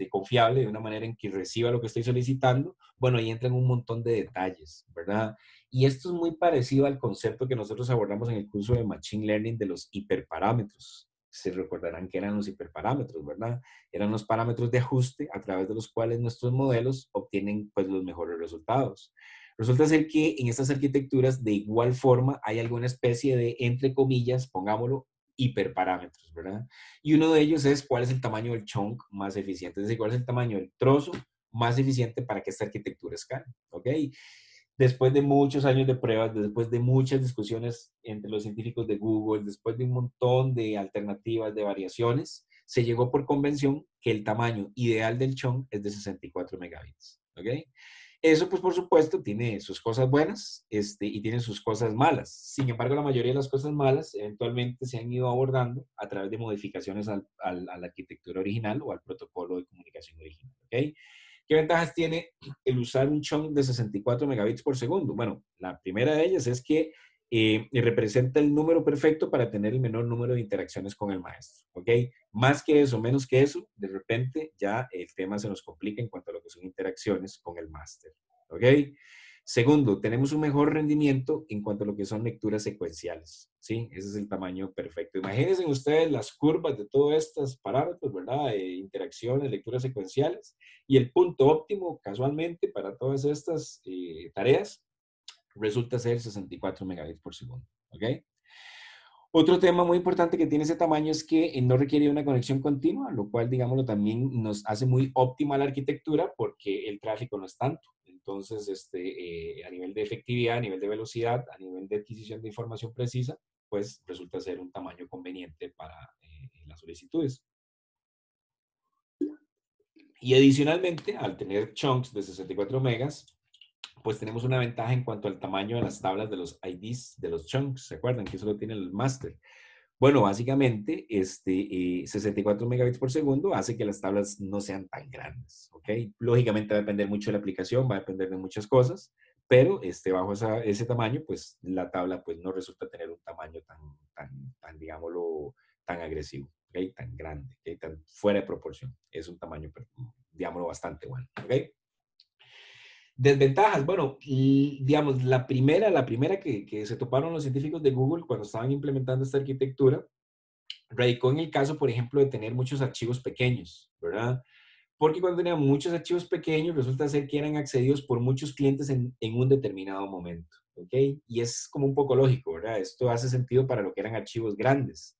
B: confiable, de una manera en que reciba lo que estoy solicitando? Bueno, ahí entran un montón de detalles, ¿verdad? Y esto es muy parecido al concepto que nosotros abordamos en el curso de Machine Learning de los hiperparámetros. Se recordarán que eran los hiperparámetros, ¿verdad? Eran los parámetros de ajuste a través de los cuales nuestros modelos obtienen pues los mejores resultados. Resulta ser que en estas arquitecturas de igual forma hay alguna especie de, entre comillas, pongámoslo, hiperparámetros, ¿verdad? Y uno de ellos es cuál es el tamaño del chunk más eficiente, es decir, cuál es el tamaño del trozo más eficiente para que esta arquitectura escale, ¿ok? Después de muchos años de pruebas, después de muchas discusiones entre los científicos de Google, después de un montón de alternativas, de variaciones, se llegó por convención que el tamaño ideal del chunk es de 64 megabits, ¿ok? Eso, pues, por supuesto, tiene sus cosas buenas y tiene sus cosas malas. Sin embargo, la mayoría de las cosas malas eventualmente se han ido abordando a través de modificaciones a la arquitectura original o al protocolo de comunicación original. ¿Okay? ¿Qué ventajas tiene el usar un chunk de 64 megabits por segundo? Bueno, la primera de ellas es que representa el número perfecto para tener el menor número de interacciones con el maestro. ¿Ok? Más que eso, menos que eso, de repente ya el tema se nos complica en cuanto a lo que son interacciones con el máster. ¿Ok? Segundo, tenemos un mejor rendimiento en cuanto a lo que son lecturas secuenciales. ¿Sí? Ese es el tamaño perfecto. Imagínense ustedes las curvas de todos estos parámetros, ¿verdad? Interacciones, lecturas secuenciales. Y el punto óptimo, casualmente, para todas estas tareas, resulta ser 64 megabits por segundo. ¿Ok? Otro tema muy importante que tiene ese tamaño es que no requiere una conexión continua, lo cual, digámoslo, también nos hace muy óptima la arquitectura porque el tráfico no es tanto. Entonces, a nivel de efectividad, a nivel de velocidad, a nivel de adquisición de información precisa, pues resulta ser un tamaño conveniente para las solicitudes. Y adicionalmente, al tener chunks de 64 megas, pues tenemos una ventaja en cuanto al tamaño de las tablas de los IDs de los chunks. ¿Se acuerdan que eso lo tiene el master? Bueno, básicamente, 64 megabits por segundo hace que las tablas no sean tan grandes, ¿ok? Lógicamente va a depender mucho de la aplicación, va a depender de muchas cosas, pero bajo ese tamaño, pues la tabla pues no resulta tener un tamaño tan digámoslo, tan agresivo, ¿ok? Tan grande, ¿ok? Tan fuera de proporción. Es un tamaño, digámoslo, bastante bueno, ¿ok? Desventajas, bueno, y, digamos, la primera que se toparon los científicos de Google cuando estaban implementando esta arquitectura radicó en el caso, por ejemplo, de tener muchos archivos pequeños, ¿verdad? Porque cuando tenían muchos archivos pequeños, resulta ser que eran accedidos por muchos clientes en un determinado momento, ¿ok? Y es como un poco lógico, ¿verdad? Esto hace sentido para lo que eran archivos grandes.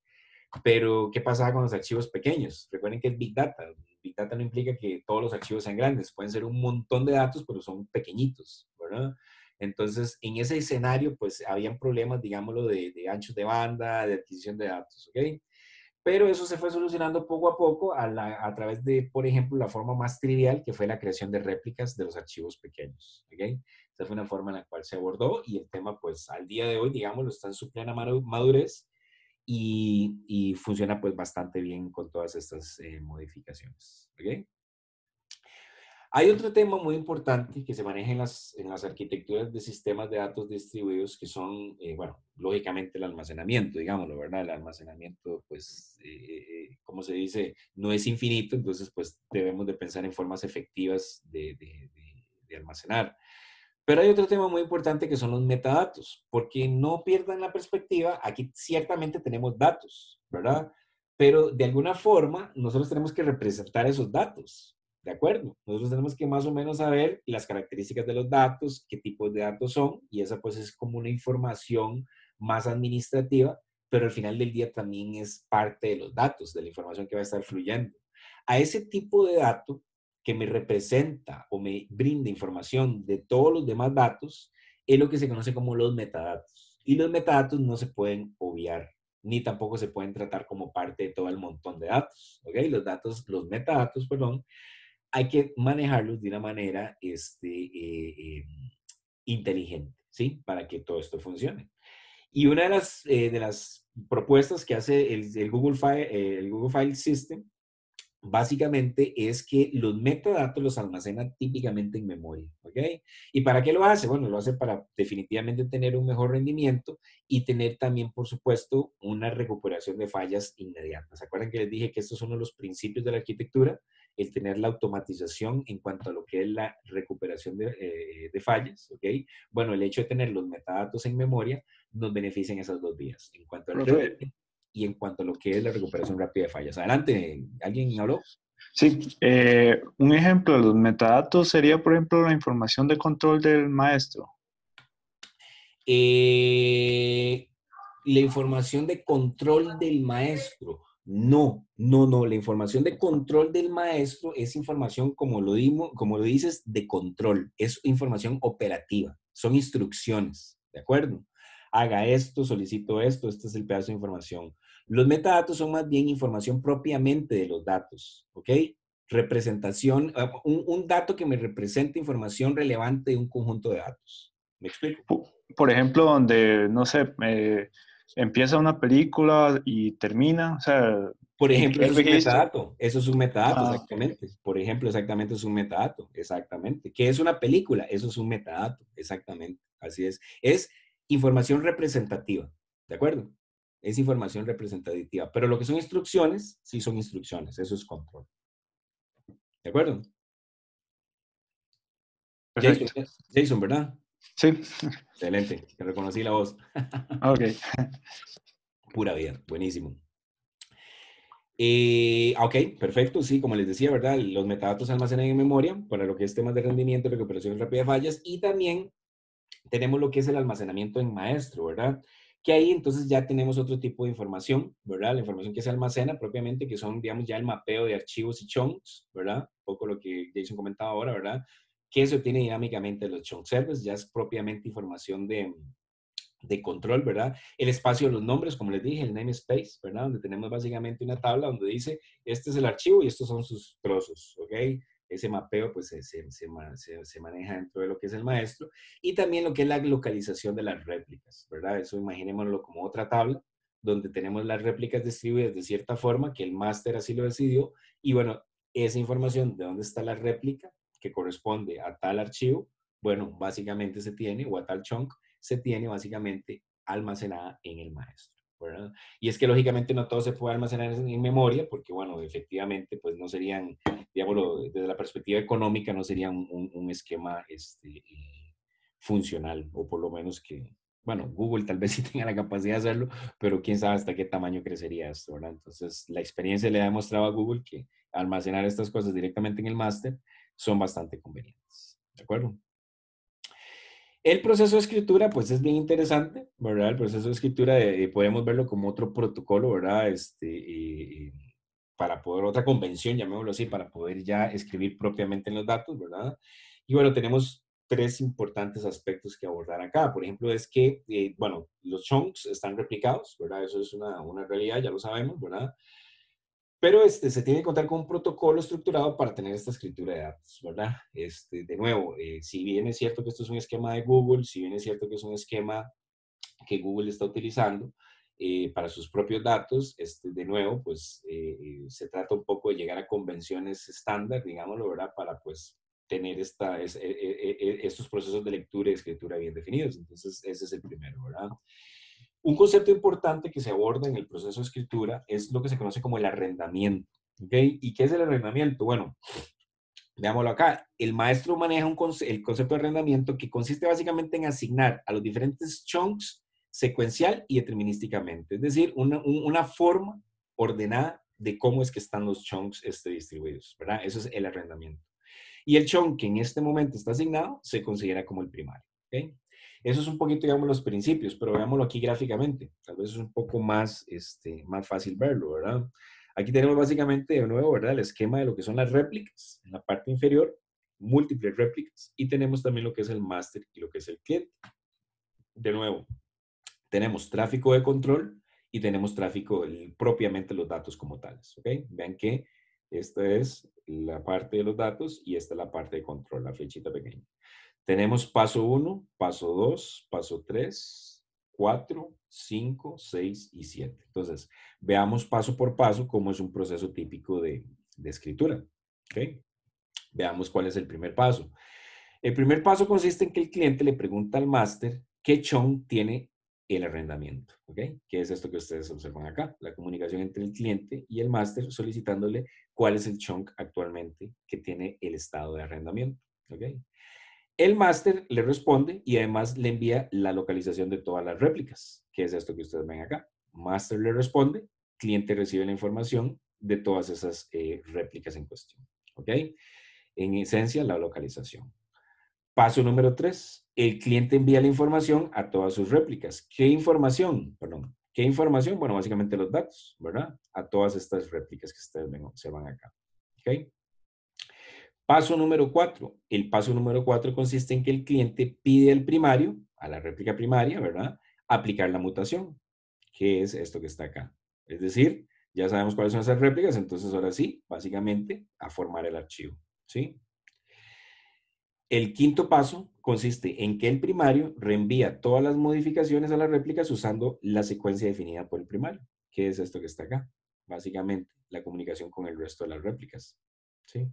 B: Pero, ¿qué pasaba con los archivos pequeños? Recuerden que es Big Data. Big Data no implica que todos los archivos sean grandes. Pueden ser un montón de datos, pero son pequeñitos, ¿verdad? Entonces, en ese escenario, pues, habían problemas, digámoslo, de anchos de banda, de adquisición de datos, ¿ok? Pero eso se fue solucionando poco a poco a través de, por ejemplo, la forma más trivial, que fue la creación de réplicas de los archivos pequeños, ¿ok? Esa fue una forma en la cual se abordó y el tema, pues, al día de hoy, digámoslo, está en su plena madurez y funciona pues bastante bien con todas estas modificaciones. ¿Okay? Hay otro tema muy importante que se maneja en las arquitecturas de sistemas de datos distribuidos que son, bueno, lógicamente el almacenamiento, digámoslo, ¿verdad? El almacenamiento, pues, como se dice, no es infinito, entonces, pues, debemos de pensar en formas efectivas de almacenar. Pero hay otro tema muy importante que son los metadatos, porque no pierdan la perspectiva, aquí ciertamente tenemos datos, ¿verdad? Pero de alguna forma nosotros tenemos que representar esos datos, ¿de acuerdo? Nosotros tenemos que más o menos saber las características de los datos, qué tipos de datos son, y esa pues es como una información más administrativa, pero al final del día también es parte de los datos, de la información que va a estar fluyendo. A ese tipo de dato que me representa o me brinda información de todos los demás datos es lo que se conoce como los metadatos. Y los metadatos no se pueden obviar, ni tampoco se pueden tratar como parte de todo el montón de datos. ¿Ok? Los metadatos, perdón, hay que manejarlos de una manera inteligente, ¿sí? Para que todo esto funcione. Y una de las propuestas que hace el Google File System básicamente es que los metadatos los almacena típicamente en memoria, ¿ok? ¿Y para qué lo hace? Bueno, lo hace para definitivamente tener un mejor rendimiento y tener también, por supuesto, una recuperación de fallas inmediatas. ¿Se acuerdan que les dije que estos son uno de los principios de la arquitectura? El tener la automatización en cuanto a lo que es la recuperación de fallas, ¿ok? Bueno, el hecho de tener los metadatos en memoria nos beneficia en esas dos vías, en cuanto al
A: Profe,
B: rendimiento y en cuanto a lo que es la recuperación rápida de fallas. Adelante, ¿alguien habló?
A: sí, un ejemplo de los metadatos sería, por ejemplo, la información de control del maestro.
B: Eh, la información de control del maestro. No, no, no. La información de control del maestro es información, como lo dices, de control. Es información operativa. Son instrucciones, ¿de acuerdo? Haga esto, solicito esto, este es el pedazo de información. Los metadatos son más bien información propiamente de los datos, ¿ok? Representación, un dato que me representa información relevante de un conjunto de datos. ¿Me explico?
A: Por ejemplo, donde, no sé, empieza una película y termina, o sea,
B: Por
A: ¿en
B: ejemplo,
A: qué
B: eso es un
A: registro?
B: metadato. Eso es un metadato,
A: Ah, ok.
B: exactamente. Por ejemplo, exactamente es un metadato, exactamente. ¿Qué es una película? Eso es un metadato, exactamente. Así es. Es información representativa, ¿de acuerdo? Es información representativa. Pero lo que son instrucciones, sí son instrucciones. Eso es control. ¿De acuerdo? Jason,
A: Perfecto.
B: Jason, ¿verdad?
A: Sí,
B: Excelente. Te reconocí la voz.
A: ok.
B: Pura vida. Buenísimo. Ok, perfecto, sí, como les decía, ¿verdad? Los metadatos se almacenan en memoria para lo que es temas de rendimiento, recuperación rápida de fallas y también tenemos lo que es el almacenamiento en maestro, ¿verdad? Que ahí entonces ya tenemos otro tipo de información, ¿verdad? La información que se almacena propiamente, que son, digamos, ya el mapeo de archivos y chunks, ¿verdad? Un poco lo que Jason comentaba ahora, ¿verdad? Que se obtiene dinámicamente de los chunk servers, ya es propiamente información de control, ¿verdad? El espacio de los nombres, como les dije, el namespace, ¿verdad? Donde tenemos básicamente una tabla donde dice, este es el archivo y estos son sus trozos, ¿ok? Ese mapeo pues se maneja dentro de lo que es el maestro y también lo que es la localización de las réplicas, ¿verdad? Eso imaginémoslo como otra tabla donde tenemos las réplicas distribuidas de cierta forma que el máster así lo decidió y bueno, esa información de dónde está la réplica que corresponde a tal archivo, bueno, básicamente se tiene o a tal chunk se tiene básicamente almacenada en el maestro, ¿verdad? Y es que lógicamente no todo se puede almacenar en memoria, porque bueno, efectivamente, pues no serían, digámoslo, desde la perspectiva económica, no sería un esquema funcional, o por lo menos que, bueno, Google tal vez sí tenga la capacidad de hacerlo, pero quién sabe hasta qué tamaño crecería esto, ¿verdad? Entonces, la experiencia le ha demostrado a Google que almacenar estas cosas directamente en el máster son bastante convenientes, ¿de acuerdo? El proceso de escritura, pues es bien interesante, ¿verdad? El proceso de escritura podemos verlo como otro protocolo, ¿verdad? Para poder, otra convención, llamémoslo así, para poder ya escribir propiamente en los datos, ¿verdad? Y bueno, tenemos tres importantes aspectos que abordar acá. Por ejemplo, es que, bueno, los chunks están replicados, ¿verdad? Eso es una realidad, ya lo sabemos, ¿verdad? Pero se tiene que contar con un protocolo estructurado para tener esta escritura de datos, ¿verdad? De nuevo, si bien es cierto que esto es un esquema de Google, si bien es cierto que es un esquema que Google está utilizando para sus propios datos, de nuevo, pues se trata un poco de llegar a convenciones estándar, digámoslo, ¿verdad? Para pues tener estos procesos de lectura y escritura bien definidos. Entonces, ese es el primero, ¿verdad? Un concepto importante que se aborda en el proceso de escritura es lo que se conoce como el arrendamiento. ¿Ok? ¿Y qué es el arrendamiento? Bueno, veámoslo acá. El maestro maneja el concepto de arrendamiento que consiste básicamente en asignar a los diferentes chunks secuencial y determinísticamente. Es decir, una forma ordenada de cómo es que están los chunks distribuidos, ¿verdad? Eso es el arrendamiento. Y el chunk que en este momento está asignado se considera como el primario. ¿Ok? Eso es un poquito, digamos, los principios, pero veámoslo aquí gráficamente. Tal vez es un poco más, más fácil verlo, ¿verdad? Aquí tenemos básicamente de nuevo, ¿verdad? El esquema de lo que son las réplicas en la parte inferior, múltiples réplicas, y tenemos también lo que es el máster y lo que es el cliente. De nuevo, tenemos tráfico de control y tenemos tráfico, propiamente los datos como tales, ¿ok? Vean que esta es la parte de los datos y esta es la parte de control, la flechita pequeña. Tenemos paso 1, paso 2, paso 3, 4, 5, 6 y 7. Entonces, veamos paso por paso cómo es un proceso típico de escritura, ¿ok? Veamos cuál es el primer paso. El primer paso consiste en que el cliente le pregunta al máster qué chunk tiene el arrendamiento, ¿ok? ¿Qué es esto que ustedes observan acá? La comunicación entre el cliente y el máster solicitándole cuál es el chunk actualmente que tiene el estado de arrendamiento, ¿ok? El máster le responde y además le envía la localización de todas las réplicas, que es esto que ustedes ven acá. Máster le responde, cliente recibe la información de todas esas réplicas en cuestión, ¿ok? En esencia, la localización. Paso número 3. El cliente envía la información a todas sus réplicas. ¿Qué información? Perdón. ¿Qué información? Bueno, básicamente los datos, ¿verdad? A todas estas réplicas que ustedes ven, observan acá. ¿Ok? Paso número 4. El paso número 4 consiste en que el cliente pide al primario, a la réplica primaria, ¿verdad? Aplicar la mutación, que es esto que está acá. Es decir, ya sabemos cuáles son esas réplicas, entonces ahora sí, básicamente, a formar el archivo, ¿sí? El quinto paso consiste en que el primario reenvía todas las modificaciones a las réplicas usando la secuencia definida por el primario, que es esto que está acá. Básicamente, la comunicación con el resto de las réplicas, ¿sí?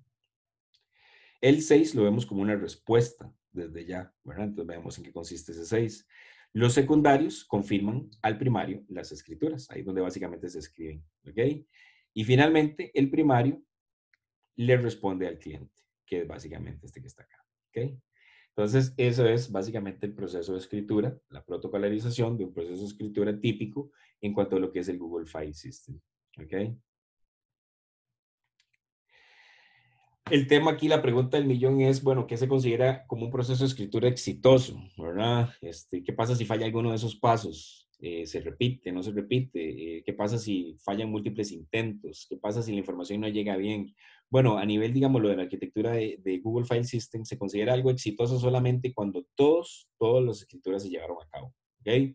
B: El 6 lo vemos como una respuesta desde ya, ¿verdad? Entonces veamos en qué consiste ese 6. Los secundarios confirman al primario las escrituras, ahí es donde básicamente se escriben, ¿ok? Y finalmente, el primario le responde al cliente, que es básicamente este que está acá, ¿ok? Entonces, eso es básicamente el proceso de escritura, la protocolarización de un proceso de escritura típico en cuanto a lo que es el Google File System, ¿ok? El tema aquí, la pregunta del millón es, bueno, ¿qué se considera como un proceso de escritura exitoso? ¿Verdad? ¿Qué pasa si falla alguno de esos pasos? ¿Se repite? ¿No se repite? ¿Qué pasa si fallan múltiples intentos? ¿Qué pasa si la información no llega bien? Bueno, a nivel, digamos, lo de la arquitectura de Google File System, se considera algo exitoso solamente cuando todas las escrituras se llevaron a cabo. ¿Ok?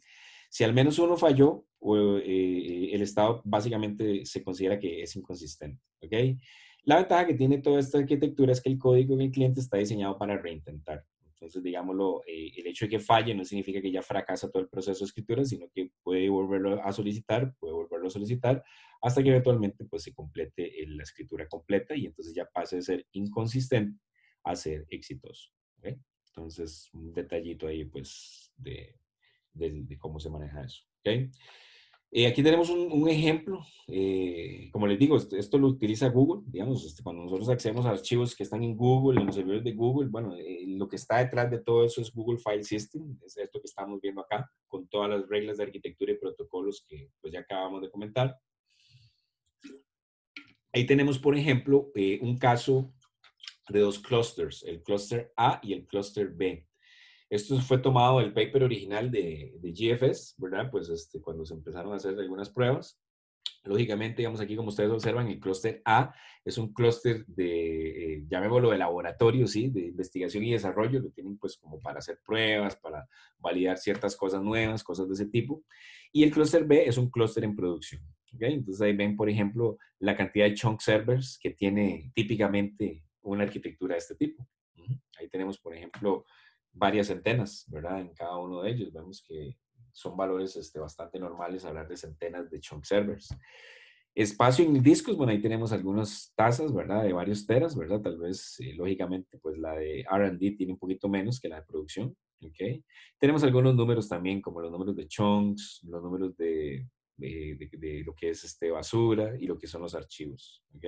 B: Si al menos uno falló, el estado básicamente se considera que es inconsistente. ¿Ok? La ventaja que tiene toda esta arquitectura es que el código del cliente está diseñado para reintentar. Entonces, digámoslo, el hecho de que falle no significa que ya fracasa todo el proceso de escritura, sino que puede volverlo a solicitar, hasta que eventualmente pues, se complete la escritura completa y entonces ya pase de ser inconsistente a ser exitoso. ¿Okay? Entonces, un detallito ahí pues de cómo se maneja eso. ¿Okay? Aquí tenemos un ejemplo. Como les digo, esto lo utiliza Google. Digamos, cuando nosotros accedemos a archivos que están en Google, en los servidores de Google, bueno, lo que está detrás de todo eso es Google File System. Es esto que estamos viendo acá, con todas las reglas de arquitectura y protocolos que pues, ya acabamos de comentar. Ahí tenemos, por ejemplo, un caso de dos clusters, el cluster A y el cluster B. Esto fue tomado del paper original de GFS, ¿verdad? Pues cuando se empezaron a hacer algunas pruebas. Lógicamente, digamos aquí, como ustedes observan, el clúster A es un clúster de, llamémoslo de laboratorio, ¿sí? De investigación y desarrollo. Lo tienen pues como para hacer pruebas, para validar ciertas cosas nuevas, cosas de ese tipo. Y el clúster B es un clúster en producción. ¿Okay? Entonces ahí ven, por ejemplo, la cantidad de chunk servers que tiene típicamente una arquitectura de este tipo. Ahí tenemos, por ejemplo, varias centenas, ¿verdad? En cada uno de ellos. Vemos que son valores bastante normales hablar de centenas de chunk servers. Espacio en discos, bueno, ahí tenemos algunas tasas, ¿verdad? De varios teras, ¿verdad? Tal vez, lógicamente, pues la de R&D tiene un poquito menos que la de producción, ¿ok? Tenemos algunos números también, como los números de chunks, los números de lo que es basura y lo que son los archivos, ¿ok?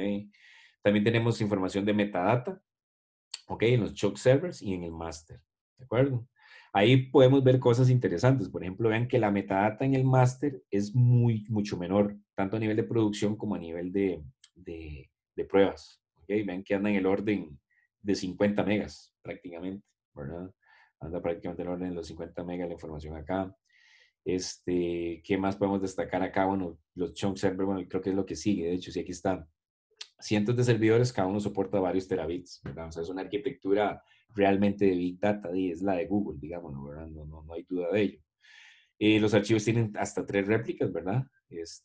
B: También tenemos información de metadata, ¿ok? En los chunk servers y en el master, ¿de acuerdo? Ahí podemos ver cosas interesantes. Por ejemplo, vean que la metadata en el máster es mucho menor, tanto a nivel de producción como a nivel de pruebas. ¿Okay? Vean que anda en el orden de 50 megas prácticamente, ¿verdad? Anda prácticamente en el orden de los 50 megas la información acá. ¿Qué más podemos destacar acá? Bueno, los chunk server, bueno, creo que es lo que sigue. De hecho, sí, aquí están cientos de servidores, cada uno soporta varios terabits, ¿verdad? O sea, es una arquitectura realmente de Big Data y es la de Google, digamos, ¿verdad? No hay duda de ello. Los archivos tienen hasta 3 réplicas, ¿verdad?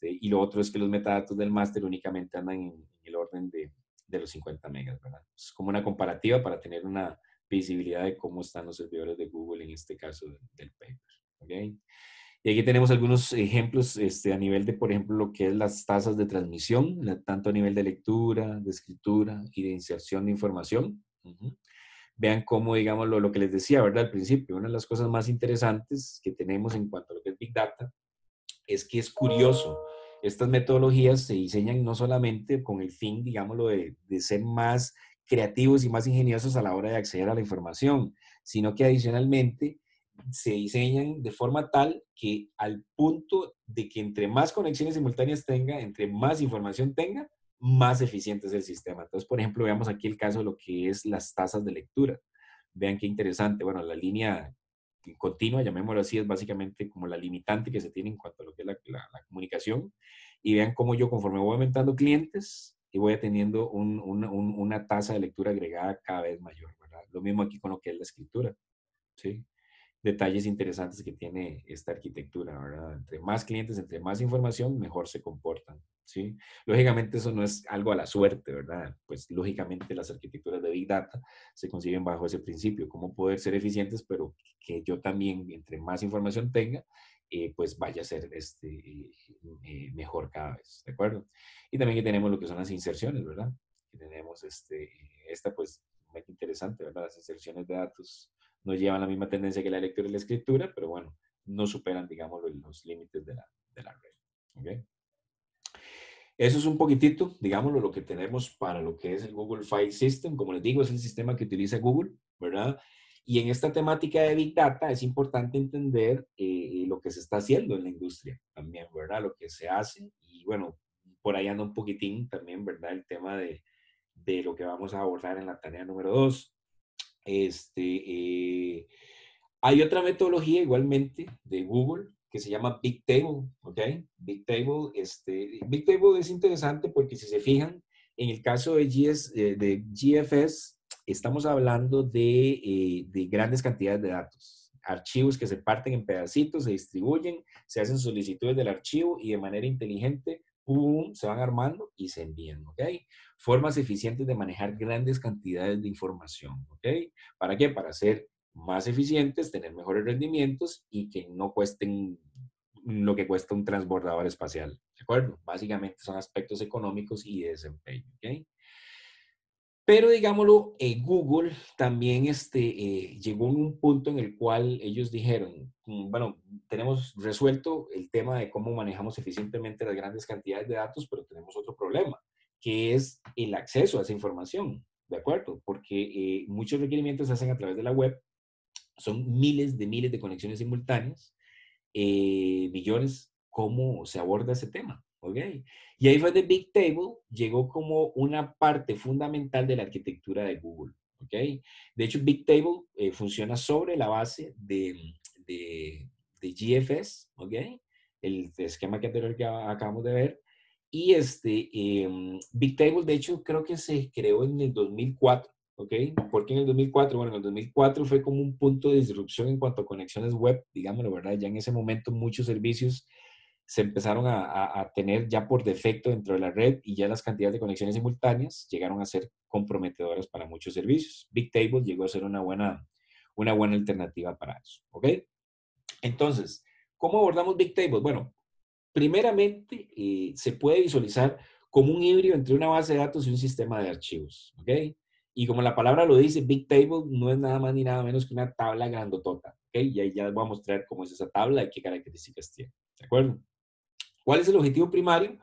B: Y lo otro es que los metadatos del máster únicamente andan en el orden de los 50 megas, ¿verdad? Es como una comparativa para tener una visibilidad de cómo están los servidores de Google en este caso del paper, ¿ok? Y aquí tenemos algunos ejemplos a nivel de, por ejemplo, lo que es las tasas de transmisión, tanto a nivel de lectura, de escritura y de inserción de información. Vean cómo, digamos, lo que les decía, ¿verdad? Al principio, una de las cosas más interesantes que tenemos en cuanto a lo que es Big Data es que es curioso. Estas metodologías se diseñan no solamente con el fin, digámoslo, de ser más creativos y más ingeniosos a la hora de acceder a la información, sino que adicionalmente se diseñan de forma tal que al punto de que entre más conexiones simultáneas tenga, entre más información tenga, más eficiente es el sistema. Entonces, por ejemplo, veamos aquí el caso de lo que es las tasas de lectura. Vean qué interesante. Bueno, la línea continua, llamémoslo así, es básicamente como la limitante que se tiene en cuanto a lo que es la comunicación. Y vean cómo yo, conforme voy aumentando clientes, y voy teniendo una tasa de lectura agregada cada vez mayor, ¿verdad? Lo mismo aquí con lo que es la escritura, ¿sí? Detalles interesantes que tiene esta arquitectura, ¿verdad? Entre más clientes, entre más información, mejor se comportan, ¿sí? Lógicamente eso no es algo a la suerte, ¿verdad? Pues lógicamente las arquitecturas de Big Data se conciben bajo ese principio, cómo poder ser eficientes, pero que yo también, entre más información tenga, pues vaya a ser mejor cada vez, ¿de acuerdo? Y también que tenemos lo que son las inserciones, ¿verdad? Que tenemos esta pues muy interesante, ¿verdad? Las inserciones de datos no llevan la misma tendencia que la lectura y la escritura, pero bueno, no superan, digamos, los límites de la red. ¿Okay? Eso es un poquitito, digámoslo, lo que tenemos para lo que es el Google File System. Como les digo, es el sistema que utiliza Google, ¿verdad? Y en esta temática de Big Data es importante entender lo que se está haciendo en la industria también, ¿verdad? Lo que se hace. Y bueno, por ahí anda un poquitín también, ¿verdad? El tema de lo que vamos a abordar en la tarea número 2. Hay otra metodología igualmente de Google que se llama Big Table, ¿ok? Big Table es interesante porque si se fijan, en el caso de GFS, estamos hablando de grandes cantidades de datos, archivos que se parten en pedacitos, se distribuyen, se hacen solicitudes del archivo y de manera inteligente, ¡pum!, se van armando y se envían, ¿ok? Formas eficientes de manejar grandes cantidades de información, ¿ok? ¿Para qué? Para ser más eficientes, tener mejores rendimientos y que no cuesten lo que cuesta un transbordador espacial. ¿De acuerdo? Básicamente son aspectos económicos y de desempeño. ¿Okay? Pero digámoslo, Google también llegó a un punto en el cual ellos dijeron, bueno, tenemos resuelto el tema de cómo manejamos eficientemente las grandes cantidades de datos, pero tenemos otro problema, que es el acceso a esa información, ¿de acuerdo? Porque muchos requerimientos se hacen a través de la web, son miles de conexiones simultáneas, millones, ¿cómo se aborda ese tema? ¿Ok? Y ahí fue de Big Table, llegó como una parte fundamental de la arquitectura de Google. ¿Ok? De hecho, Big Table funciona sobre la base de GFS, ¿ok? El esquema que acabamos de ver. Y Big Table, de hecho, creo que se creó en el 2004. ¿Ok? Porque en el 2004, bueno, en el 2004 fue como un punto de disrupción en cuanto a conexiones web, digámoslo, ¿verdad? Ya en ese momento muchos servicios se empezaron a tener ya por defecto dentro de la red y ya las cantidades de conexiones simultáneas llegaron a ser comprometedoras para muchos servicios. Big Table llegó a ser una buena alternativa para eso, ¿ok? Entonces, ¿cómo abordamos Big Table? Bueno, primeramente se puede visualizar como un híbrido entre una base de datos y un sistema de archivos, ¿ok? Y como la palabra lo dice, Big Table no es nada más ni nada menos que una tabla grandotota, ¿ok? Y ahí ya les voy a mostrar cómo es esa tabla y qué características tiene, ¿de acuerdo? ¿Cuál es el objetivo primario?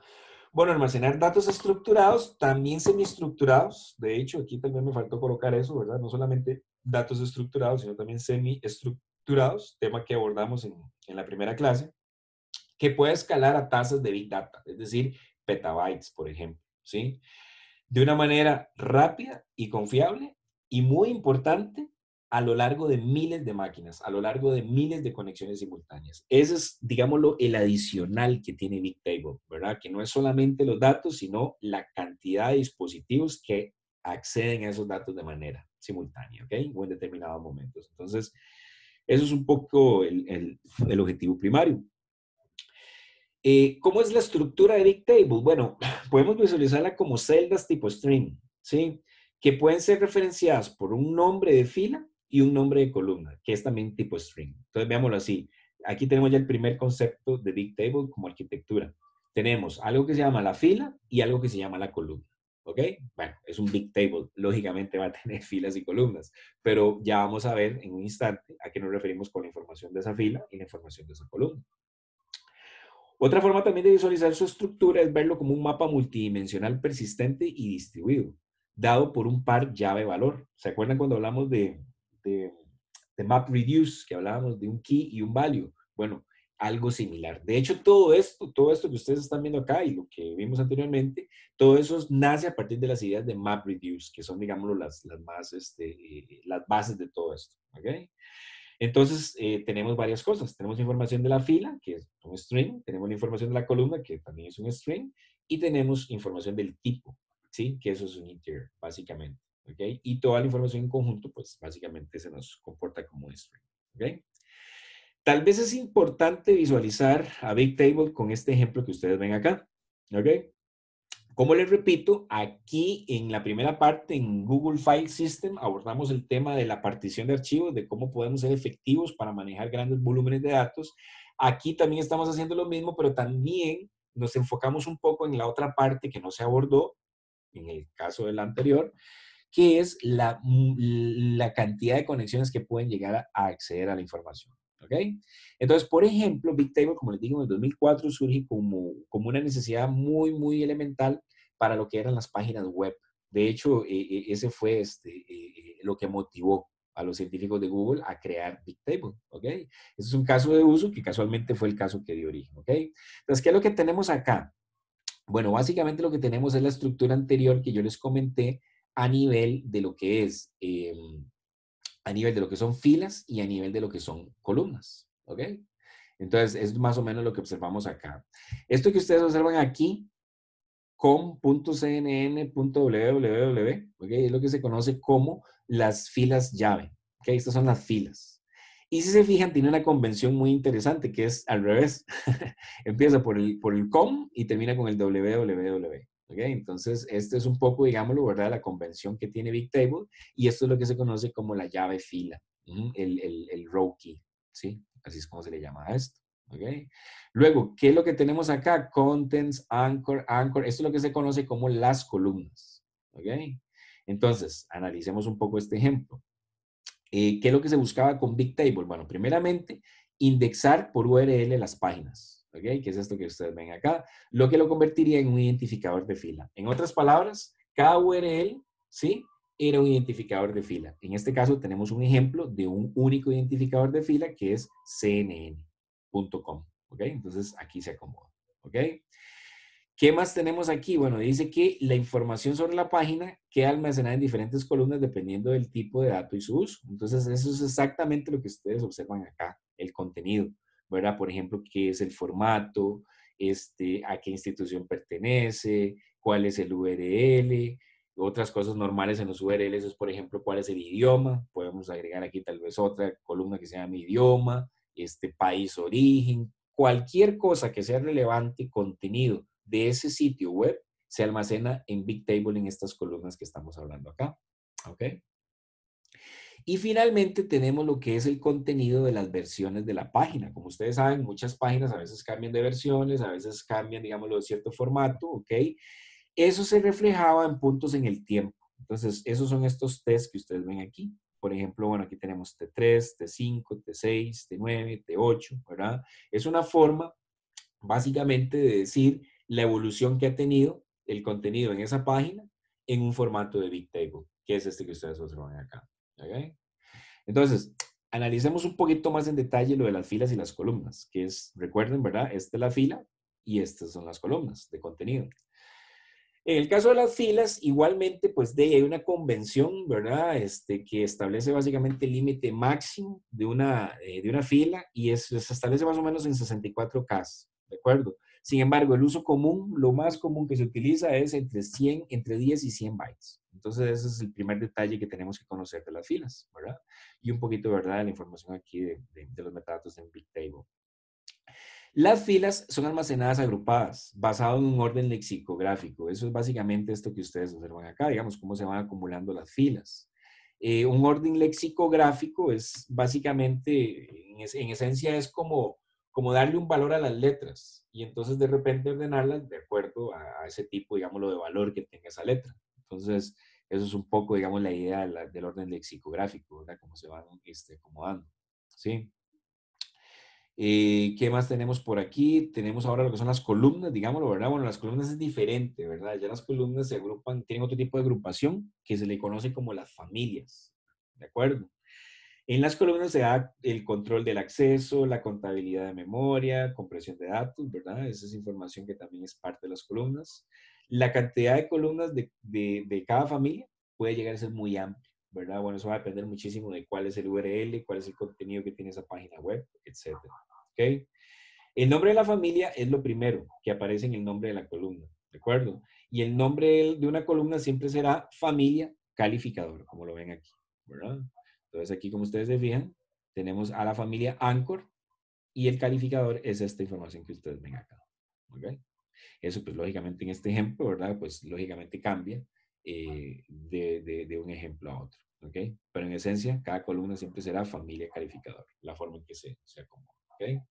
B: Bueno, almacenar datos estructurados, también semiestructurados. De hecho, aquí también me faltó colocar eso, ¿verdad? No solamente datos estructurados, sino también semiestructurados, tema que abordamos en la primera clase, que puede escalar a tasas de Big Data, es decir, petabytes, por ejemplo, ¿sí? De una manera rápida y confiable y muy importante, a lo largo de miles de máquinas, a lo largo de miles de conexiones simultáneas. Ese es, digámoslo, el adicional que tiene Bigtable, ¿verdad? Que no es solamente los datos, sino la cantidad de dispositivos que acceden a esos datos de manera simultánea, ¿ok? O en determinados momentos. Entonces, eso es un poco el objetivo primario. ¿Cómo es la estructura de Bigtable? Bueno, podemos visualizarla como celdas tipo string, ¿sí? Que pueden ser referenciadas por un nombre de fila y un nombre de columna, que es también tipo string. Entonces, veámoslo así. Aquí tenemos ya el primer concepto de Bigtable como arquitectura. Tenemos algo que se llama la fila y algo que se llama la columna. ¿Ok? Bueno, es un Bigtable. Lógicamente va a tener filas y columnas, pero ya vamos a ver en un instante a qué nos referimos con la información de esa fila y la información de esa columna. Otra forma también de visualizar su estructura es verlo como un mapa multidimensional persistente y distribuido, dado por un par llave-valor. ¿Se acuerdan cuando hablamos de MapReduce, que hablábamos de un key y un value? Bueno, algo similar. De hecho, todo esto que ustedes están viendo acá y lo que vimos anteriormente, todo eso nace a partir de las ideas de MapReduce, que son, digámoslo, las bases de todo esto. ¿Ok? Entonces, tenemos varias cosas. Tenemos información de la fila, que es un string. Tenemos la información de la columna, que también es un string. Y tenemos información del tipo, ¿sí? Que eso es un integer, básicamente. ¿Ok? Y toda la información en conjunto, pues, básicamente se nos comporta como un string. ¿Ok? Tal vez es importante visualizar a Bigtable con este ejemplo que ustedes ven acá. ¿Ok? Como les repito, aquí en la primera parte, en Google File System, abordamos el tema de la partición de archivos, de cómo podemos ser efectivos para manejar grandes volúmenes de datos. Aquí también estamos haciendo lo mismo, pero también nos enfocamos un poco en la otra parte que no se abordó, en el caso del anterior, que es la cantidad de conexiones que pueden llegar a acceder a la información. ¿Ok? Entonces, por ejemplo, Bigtable, como les digo, en el 2004 surge como una necesidad muy, muy elemental para lo que eran las páginas web. De hecho, ese fue lo que motivó a los científicos de Google a crear Bigtable. ¿Ok? Ese es un caso de uso que casualmente fue el caso que dio origen. ¿Ok? Entonces, ¿qué es lo que tenemos acá? Bueno, básicamente lo que tenemos es la estructura anterior que yo les comenté a nivel de lo que es, a nivel de lo que son filas y a nivel de lo que son columnas, ¿ok? Entonces, es más o menos lo que observamos acá. Esto que ustedes observan aquí, com.cnn.www, ¿ok? Es lo que se conoce como las filas llave, ¿ok? Estas son las filas. Y si se fijan, tiene una convención muy interesante que es al revés. Empieza por el com y termina con el www. ¿Ok? Entonces, este es un poco, digámoslo, ¿verdad? La convención que tiene Bigtable y esto es lo que se conoce como la llave fila, el row key, ¿sí? Así es como se le llama a esto. ¿Ok? Luego, ¿qué es lo que tenemos acá? Contents, anchor, anchor. Esto es lo que se conoce como las columnas. ¿Ok? Entonces, analicemos un poco este ejemplo. ¿Qué es lo que se buscaba con Bigtable? Bueno, primeramente, indexar por URL las páginas. ¿Ok? Que es esto que ustedes ven acá. Lo que lo convertiría en un identificador de fila. En otras palabras, cada URL, ¿sí? Era un identificador de fila. En este caso tenemos un ejemplo de un único identificador de fila que es cnn.com. ¿Ok? Entonces aquí se acomoda. ¿Ok? ¿Qué más tenemos aquí? Bueno, dice que la información sobre la página queda almacenada en diferentes columnas dependiendo del tipo de dato y su uso. Entonces, eso es exactamente lo que ustedes observan acá, el contenido, ¿verdad? Por ejemplo, qué es el formato, a qué institución pertenece, cuál es el URL, otras cosas normales en los URLs es, por ejemplo, cuál es el idioma. Podemos agregar aquí tal vez otra columna que se llama idioma, país origen, cualquier cosa que sea relevante, contenido de ese sitio web se almacena en Bigtable en estas columnas que estamos hablando acá. ¿Ok? Y finalmente tenemos lo que es el contenido de las versiones de la página. Como ustedes saben, muchas páginas a veces cambian de versiones, a veces cambian, digámoslo, de cierto formato. ¿Ok? Eso se reflejaba en puntos en el tiempo. Entonces, esos son estos test que ustedes ven aquí. Por ejemplo, bueno, aquí tenemos T3, T5, T6, T9, T8, ¿verdad? Es una forma básicamente de decir la evolución que ha tenido el contenido en esa página en un formato de Bigtable, que es este que ustedes observan acá. ¿Okay? Entonces, analicemos un poquito más en detalle lo de las filas y las columnas, que es, recuerden, ¿verdad? Esta es la fila y estas son las columnas de contenido. En el caso de las filas, igualmente, pues de ahí hay una convención, ¿verdad? Que establece básicamente el límite máximo de una fila y se establece más o menos en 64K, ¿de acuerdo? Sin embargo, el uso común, lo más común que se utiliza es entre 10 y 100 bytes. Entonces, ese es el primer detalle que tenemos que conocer de las filas, ¿verdad? Y un poquito, ¿verdad?, de la información aquí de los metadatos en Bigtable. Las filas son almacenadas agrupadas, basado en un orden lexicográfico. Eso es básicamente esto que ustedes observan acá, digamos, cómo se van acumulando las filas. Un orden lexicográfico es básicamente, en esencia, es como darle un valor a las letras y entonces de repente ordenarlas de acuerdo a ese tipo, digámoslo, de valor que tenga esa letra. Entonces, eso es un poco, digamos, la idea del orden lexicográfico, ¿verdad? Cómo se van acomodando, ¿sí? ¿Qué más tenemos por aquí? Tenemos ahora lo que son las columnas, digámoslo, ¿verdad? Bueno, las columnas es diferente, ¿verdad? Ya las columnas se agrupan, tienen otro tipo de agrupación que se le conoce como las familias, ¿de acuerdo? En las columnas se da el control del acceso, la contabilidad de memoria, compresión de datos, ¿verdad? Esa es información que también es parte de las columnas. La cantidad de columnas de cada familia puede llegar a ser muy amplia, ¿verdad? Bueno, eso va a depender muchísimo de cuál es el URL, cuál es el contenido que tiene esa página web, etcétera. ¿Ok? El nombre de la familia es lo primero que aparece en el nombre de la columna, ¿de acuerdo? Y el nombre de una columna siempre será familia calificador, como lo ven aquí, ¿verdad? Entonces aquí, como ustedes se fijan, tenemos a la familia Anchor y el calificador es esta información que ustedes ven acá, ¿ok? Eso, pues, lógicamente en este ejemplo, ¿verdad? Pues, lógicamente cambia de un ejemplo a otro, ¿ok? Pero en esencia, cada columna siempre será familia calificador, la forma en que se acomoda, ¿ok?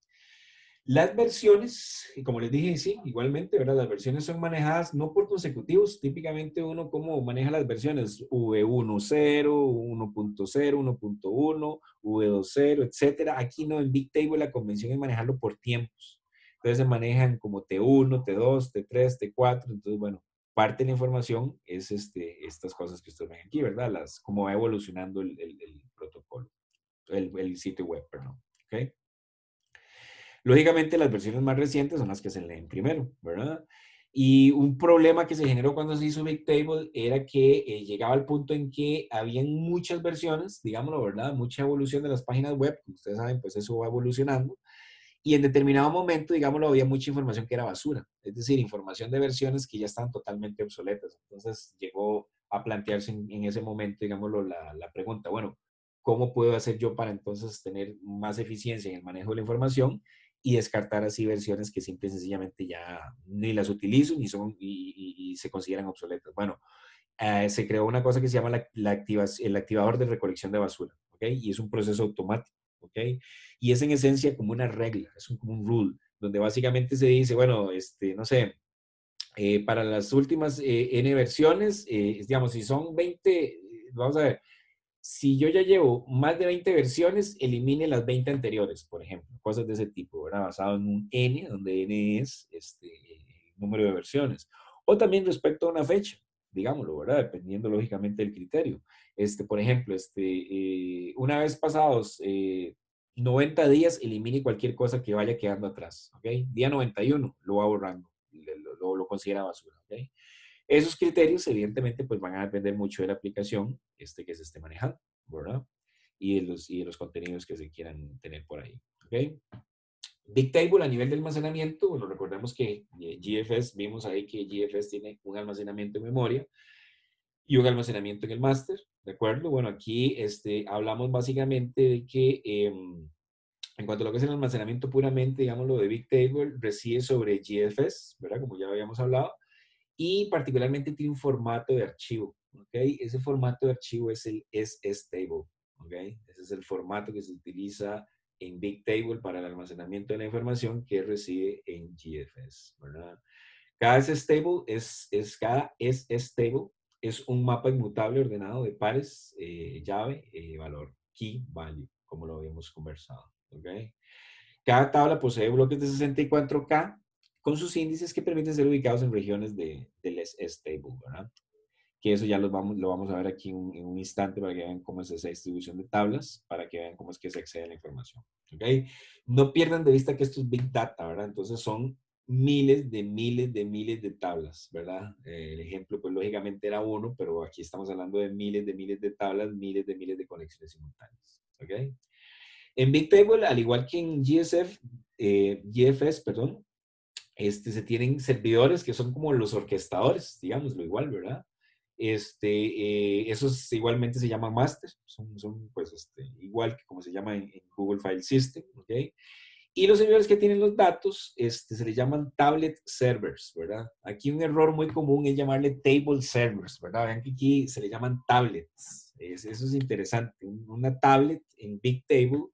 B: Las versiones, y como les dije, sí, igualmente, ¿verdad? Las versiones son manejadas no por consecutivos. Típicamente uno cómo maneja las versiones, V10, 1.0, 1.1, V20, etcétera. Aquí no, en Bigtable la convención es manejarlo por tiempos. Entonces se manejan como T1, T2, T3, T4. Entonces, bueno, parte de la información es estas cosas que ustedes ven aquí, ¿verdad? Cómo va evolucionando el protocolo, el sitio web, perdón. ¿Ok? Lógicamente, las versiones más recientes son las que se leen primero, ¿verdad? Y un problema que se generó cuando se hizo Bigtable era que llegaba al punto en que habían muchas versiones, digámoslo, ¿verdad? Mucha evolución de las páginas web, como ustedes saben, pues eso va evolucionando. Y en determinado momento, digámoslo, había mucha información que era basura, es decir, información de versiones que ya estaban totalmente obsoletas. Entonces llegó a plantearse en ese momento, digámoslo, la pregunta, bueno, ¿cómo puedo hacer yo para entonces tener más eficiencia en el manejo de la información y descartar así versiones que simple y sencillamente ya ni las utilizo ni son y se consideran obsoletas? Bueno, se creó una cosa que se llama el activador de recolección de basura, ¿ok? Y es un proceso automático, ¿ok? Y es en esencia como una regla, es como un rule, donde básicamente se dice, bueno, no sé, para las últimas N versiones, digamos, si son 20, vamos a ver, si yo ya llevo más de 20 versiones, elimine las 20 anteriores, por ejemplo, cosas de ese tipo, ¿verdad? Basado en un N, donde N es número de versiones. O también respecto a una fecha, digámoslo, ¿verdad? Dependiendo lógicamente del criterio. Por ejemplo, una vez pasados 90 días, elimine cualquier cosa que vaya quedando atrás, ¿ok? Día 91, lo va borrando, lo considera basura, ¿ok? Esos criterios, evidentemente, pues van a depender mucho de la aplicación que se esté manejando, ¿verdad? Y de los contenidos que se quieran tener por ahí, ¿ok? Bigtable a nivel de almacenamiento, bueno, recordemos que GFS, vimos ahí que GFS tiene un almacenamiento en memoria y un almacenamiento en el master, ¿de acuerdo? Bueno, aquí hablamos básicamente de que en cuanto a lo que es el almacenamiento puramente, digamos, lo de Bigtable, reside sobre GFS, ¿verdad? Como ya habíamos hablado, y particularmente tiene un formato de archivo, ¿ok? Ese formato de archivo es el SSTable, ¿ok? Ese es el formato que se utiliza en Bigtable para el almacenamiento de la información que reside en GFS, ¿verdad? Cada cada SSTable es un mapa inmutable ordenado de pares, llave, valor, key, value, como lo habíamos conversado, ¿ok? Cada tabla posee bloques de 64K con sus índices que permiten ser ubicados en regiones del S-Table, ¿verdad? Que eso ya lo vamos a ver aquí en un instante para que vean cómo es esa distribución de tablas, para que vean cómo es que se accede a la información, ¿ok? No pierdan de vista que esto es Big Data, ¿verdad? Entonces son miles de tablas, ¿verdad? El ejemplo, pues lógicamente era uno, pero aquí estamos hablando de miles de tablas, miles de conexiones simultáneas, ¿ok? En Bigtable, al igual que en GFS, perdón, se tienen servidores que son como los orquestadores, digámoslo igual, ¿verdad? Esos igualmente se llaman master, son pues igual que como se llama en Google File System, ¿ok? Y los servidores que tienen los datos se les llaman tablet servers, ¿verdad? Aquí un error muy común es llamarle table servers, ¿verdad? Vean que aquí se le llaman tablets. Eso es interesante. Una tablet en Bigtable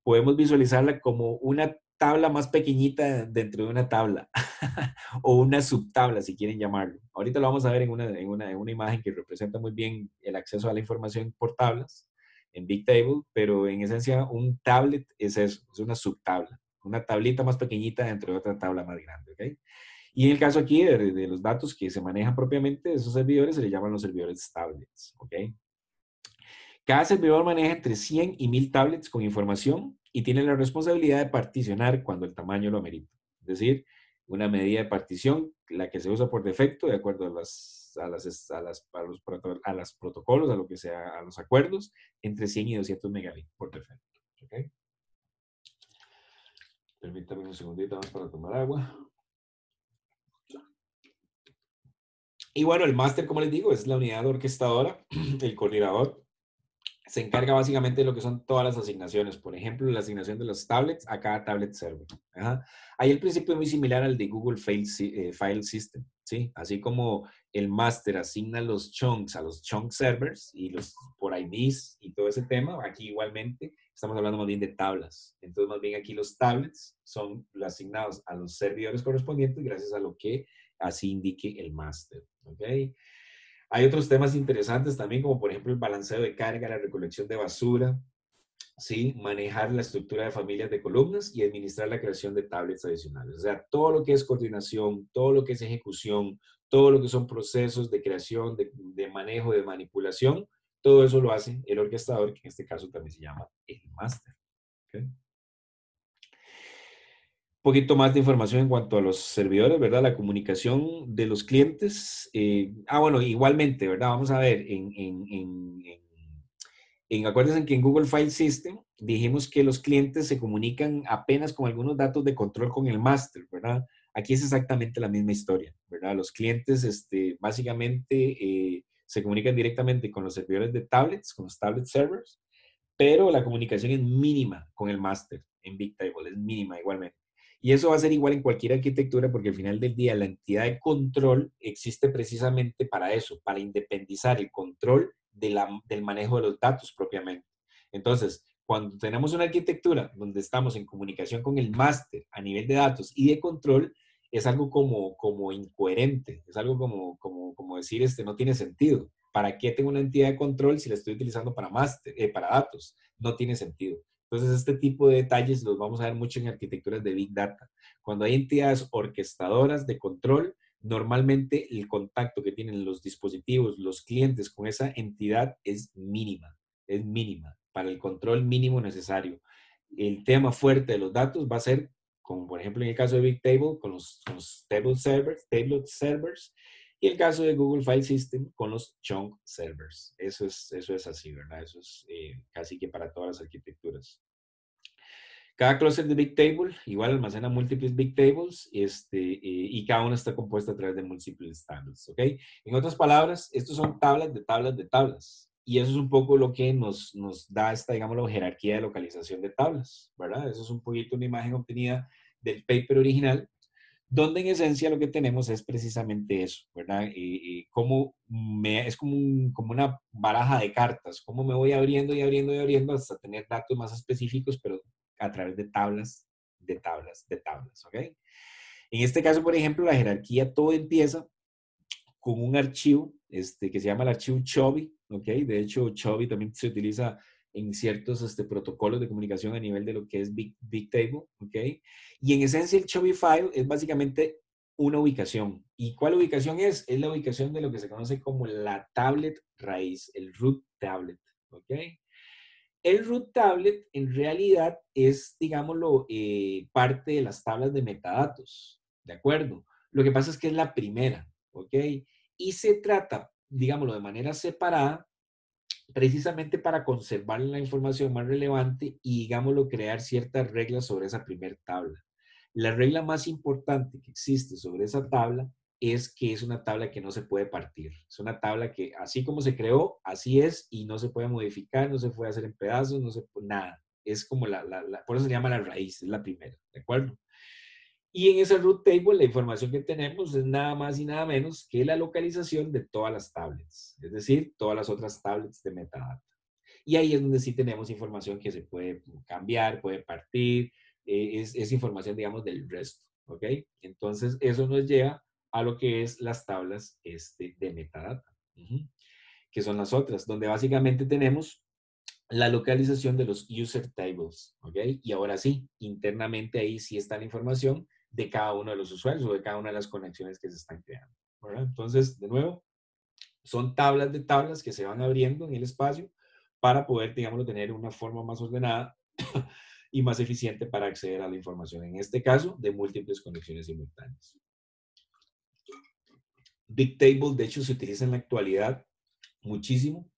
B: podemos visualizarla como una tabla más pequeñita dentro de una tabla o una subtabla, si quieren llamarlo. Ahorita lo vamos a ver en una imagen que representa muy bien el acceso a la información por tablas en Bigtable, pero en esencia un tablet es eso, es una subtabla, una tablita más pequeñita dentro de otra tabla más grande, ¿ok? Y en el caso aquí de los datos que se manejan propiamente, esos servidores se les llaman los servidores tablets, ¿ok? Cada servidor maneja entre 100 y 1000 tablets con información y tiene la responsabilidad de particionar cuando el tamaño lo amerita. Es decir, una medida de partición, la que se usa por defecto, de acuerdo a los protocolos, a lo que sea, a los acuerdos, entre 100 y 200 megabits por defecto. ¿Okay? Permítame un segundito más para tomar agua. Y bueno, el máster, como les digo, es la unidad orquestadora, el coordinador. Se encarga básicamente de lo que son todas las asignaciones. Por ejemplo, la asignación de los tablets a cada tablet server. Ajá. Ahí el principio es muy similar al de Google File System, ¿sí? Así como el master asigna los chunks a los chunk servers y los por IDs y todo ese tema, aquí igualmente estamos hablando más bien de tablas. Entonces, más bien aquí los tablets son asignados a los servidores correspondientes gracias a lo que así indique el master, ¿ok? Hay otros temas interesantes también, como por ejemplo el balanceo de carga, la recolección de basura, ¿sí? Manejar la estructura de familias de columnas y administrar la creación de tablets adicionales. O sea, todo lo que es coordinación, todo lo que es ejecución, todo lo que son procesos de creación, de manejo, de manipulación, todo eso lo hace el orquestador, que en este caso también se llama el máster. ¿Okay? Poquito más de información en cuanto a los servidores, ¿verdad? La comunicación de los clientes. Bueno, igualmente, ¿verdad? Vamos a ver, acuérdense que en Google File System dijimos que los clientes se comunican apenas con algunos datos de control con el master, ¿verdad? Aquí es exactamente la misma historia, ¿verdad? Los clientes, básicamente, se comunican directamente con los servidores de tablets, con los tablet servers, pero la comunicación es mínima con el máster en Bigtable, es mínima igualmente. Y eso va a ser igual en cualquier arquitectura porque al final del día la entidad de control existe precisamente para eso, para independizar el control del manejo de los datos propiamente. Entonces, cuando tenemos una arquitectura donde estamos en comunicación con el máster a nivel de datos y de control, es algo como incoherente, es algo como decir, no tiene sentido. ¿Para qué tengo una entidad de control si la estoy utilizando para datos? No tiene sentido. Entonces, este tipo de detalles los vamos a ver mucho en arquitecturas de Big Data. Cuando hay entidades orquestadoras de control, normalmente el contacto que tienen los dispositivos, los clientes con esa entidad es mínima, para el control mínimo necesario. El tema fuerte de los datos va a ser, como por ejemplo en el caso de Bigtable, con los table servers, y el caso de Google File System con los chunk servers. Eso es así, ¿verdad? Eso es casi que para todas las arquitecturas. Cada cluster de Bigtable igual almacena múltiples Bigtables y cada una está compuesta a través de múltiples tables, ¿ok? En otras palabras, estos son tablas de tablas de tablas. Y eso es un poco lo que nos da esta, digamos, jerarquía de localización de tablas, ¿verdad? Eso es un poquito una imagen obtenida del paper original, donde en esencia lo que tenemos es precisamente eso, ¿verdad? Es como una baraja de cartas, cómo me voy abriendo y abriendo y abriendo hasta tener datos más específicos, pero a través de tablas, de tablas, de tablas, ¿ok? En este caso, por ejemplo, la jerarquía todo empieza con un archivo que se llama el archivo Chubby, ¿ok? De hecho, Chubby también se utiliza en ciertos protocolos de comunicación a nivel de lo que es Bigtable, ¿ok? Y en esencia el Chubby file es básicamente una ubicación. ¿Y cuál ubicación es? Es la ubicación de lo que se conoce como la tablet raíz, el root tablet, ¿ok? El root tablet en realidad es, digámoslo, parte de las tablas de metadatos. ¿de acuerdo? Lo que pasa es que es la primera, ¿ok? Y se trata, digámoslo, de manera separada, precisamente para conservar la información más relevante y, digámoslo, crear ciertas reglas sobre esa primer tabla. La regla más importante que existe sobre esa tabla es que es una tabla que no se puede partir. Es una tabla que así como se creó, así es y no se puede modificar, no se puede hacer en pedazos, no se puede, nada. Es como por eso se llama la raíz, es la primera, ¿de acuerdo? Y en esa root table la información que tenemos es nada más y nada menos que la localización de todas las tablets, es decir, todas las otras tablets de metadata. Y ahí es donde sí tenemos información que se puede cambiar, puede partir, es información, digamos, del resto, ¿ok? Entonces, eso nos lleva a lo que es las tablas de metadata, que son las otras, donde básicamente tenemos la localización de los user tables, ¿ok? Y ahora sí, internamente ahí sí está la información de cada uno de los usuarios o de cada una de las conexiones que se están creando, ¿verdad? Entonces, de nuevo, son tablas de tablas que se van abriendo en el espacio para poder, digamos, tener una forma más ordenada y más eficiente para acceder a la información, en este caso, de múltiples conexiones simultáneas. Bigtable, de hecho, se utiliza en la actualidad muchísimo.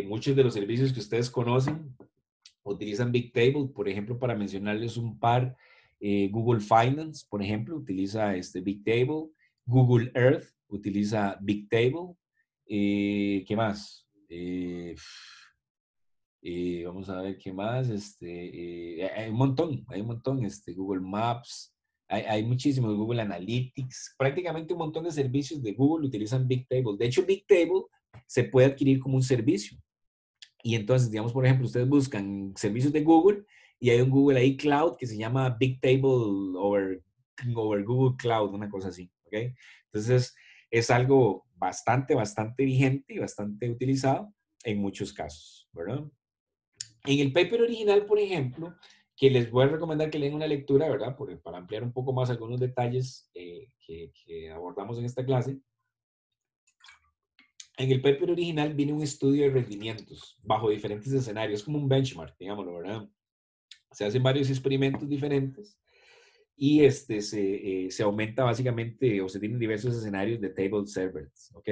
B: Muchos de los servicios que ustedes conocen utilizan Bigtable, por ejemplo, para mencionarles un par, Google Finance, por ejemplo, utiliza Bigtable, Google Earth utiliza Bigtable, ¿qué más? Vamos a ver qué más, hay un montón, Google Maps, hay muchísimos, Google Analytics, prácticamente un montón de servicios de Google utilizan Bigtable. De hecho, Bigtable se puede adquirir como un servicio. Y entonces, digamos, por ejemplo, ustedes buscan servicios de Google y hay un Google ahí Cloud que se llama Bigtable over Google Cloud, una cosa así, ¿ok? Entonces, es algo bastante vigente y bastante utilizado en muchos casos, ¿verdad? En el paper original, por ejemplo, que les voy a recomendar que lean una lectura, ¿verdad? Para ampliar un poco más algunos detalles que abordamos en esta clase. En el paper original viene un estudio de rendimientos bajo diferentes escenarios, como un benchmark, digámoslo, ¿verdad? Se hacen varios experimentos diferentes y se aumenta básicamente, o se tienen diversos escenarios de table servers, ¿ok?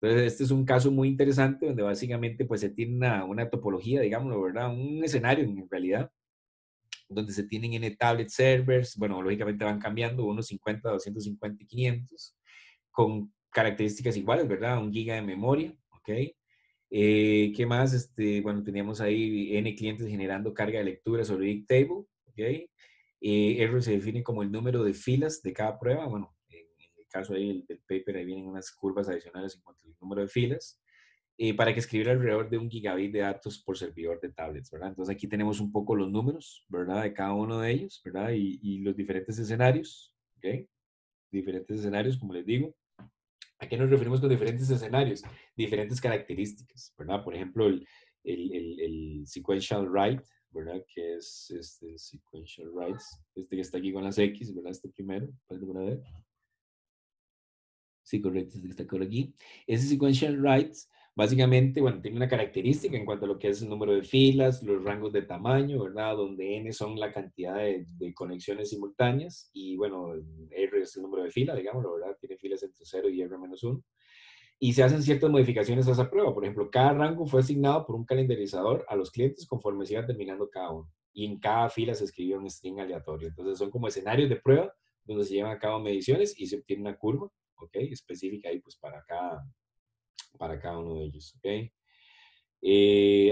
B: Entonces, este es un caso muy interesante donde básicamente pues se tiene una topología, digámoslo, ¿verdad? Un escenario en realidad, donde se tienen N tablet servers, bueno, lógicamente van cambiando, unos 50, 250 y 500, con características iguales, ¿verdad? 1 GB de memoria, ¿ok? ¿Qué más? Bueno, teníamos ahí N clientes generando carga de lectura sobre Bigtable, ¿ok? R se define como el número de filas de cada prueba, bueno, en el caso ahí del paper, ahí vienen unas curvas adicionales en cuanto al número de filas, para que escribir alrededor de 1 GB de datos por servidor de tablets, ¿verdad? Entonces aquí tenemos un poco los números, ¿verdad? De cada uno de ellos, ¿verdad? Y los diferentes escenarios, ¿ok? Diferentes escenarios, como les digo. ¿A qué nos referimos con diferentes escenarios? Diferentes características, ¿verdad? Por ejemplo, el sequential write, ¿verdad? Que es sequential writes, que está aquí con las X, ¿verdad? Este primero, pueden ver. Sí, correcto, este que está por aquí. Ese sequential writes, básicamente, bueno, tiene una característica en cuanto a lo que es el número de filas, los rangos de tamaño, ¿verdad? Donde n son la cantidad de conexiones simultáneas y, bueno, r es el número de fila, digamos, ¿verdad? Tiene filas entre 0 y r-1. Y se hacen ciertas modificaciones a esa prueba. Por ejemplo, cada rango fue asignado por un calendarizador a los clientes conforme se iba terminando cada uno. Y en cada fila se escribía un string aleatorio. Entonces son como escenarios de prueba donde se llevan a cabo mediciones y se obtiene una curva, ¿ok? Específica ahí pues para cada uno de ellos, ¿ok?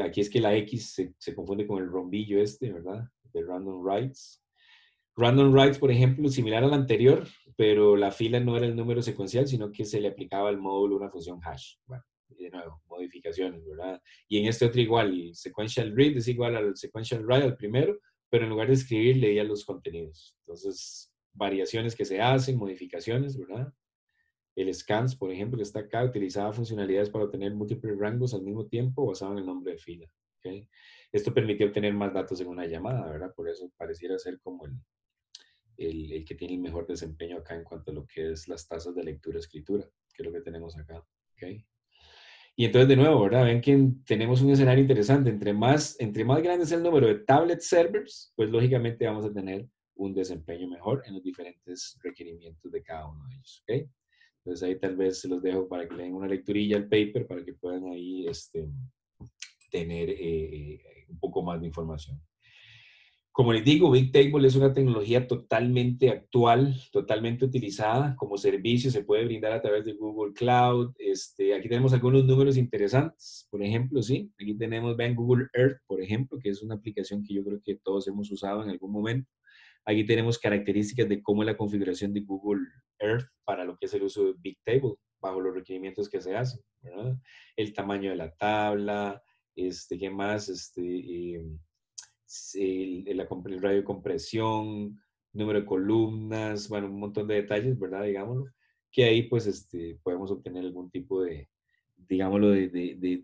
B: Aquí es que la X se confunde con el rombillo ¿verdad? De random writes. Random writes, por ejemplo, similar al anterior, pero la fila no era el número secuencial, sino que se le aplicaba al módulo una función hash. Bueno, de nuevo, modificaciones, ¿verdad? Y en este otro igual, el sequential read es igual al sequential write, al primero, pero en lugar de escribir, leía los contenidos. Entonces, variaciones que se hacen, modificaciones, ¿verdad? El scans, por ejemplo, que está acá, utilizaba funcionalidades para obtener múltiples rangos al mismo tiempo basado en el nombre de fila. ¿Okay? Esto permitió obtener más datos en una llamada, ¿verdad? Por eso pareciera ser como el que tiene el mejor desempeño acá en cuanto a lo que es las tasas de lectura-escritura, que es lo que tenemos acá. ¿Okay? Y entonces, de nuevo, ¿verdad? Ven que tenemos un escenario interesante. Entre más grande es el número de tablet servers, pues lógicamente vamos a tener un desempeño mejor en los diferentes requerimientos de cada uno de ellos. ¿Ok? Entonces ahí tal vez se los dejo para que le den una lecturilla al paper para que puedan ahí tener un poco más de información. Como les digo, Bigtable es una tecnología totalmente actual, totalmente utilizada como servicio, se puede brindar a través de Google Cloud. Aquí tenemos algunos números interesantes, por ejemplo, sí, aquí tenemos, vean Google Earth, por ejemplo, que es una aplicación que yo creo que todos hemos usado en algún momento. Aquí tenemos características de cómo es la configuración de Google Earth para lo que es el uso de Bigtable, bajo los requerimientos que se hacen, ¿verdad? El tamaño de la tabla, ¿qué más? El radio de compresión, número de columnas, bueno, un montón de detalles, ¿verdad? Digámoslo, que ahí pues podemos obtener algún tipo de, digámoslo, de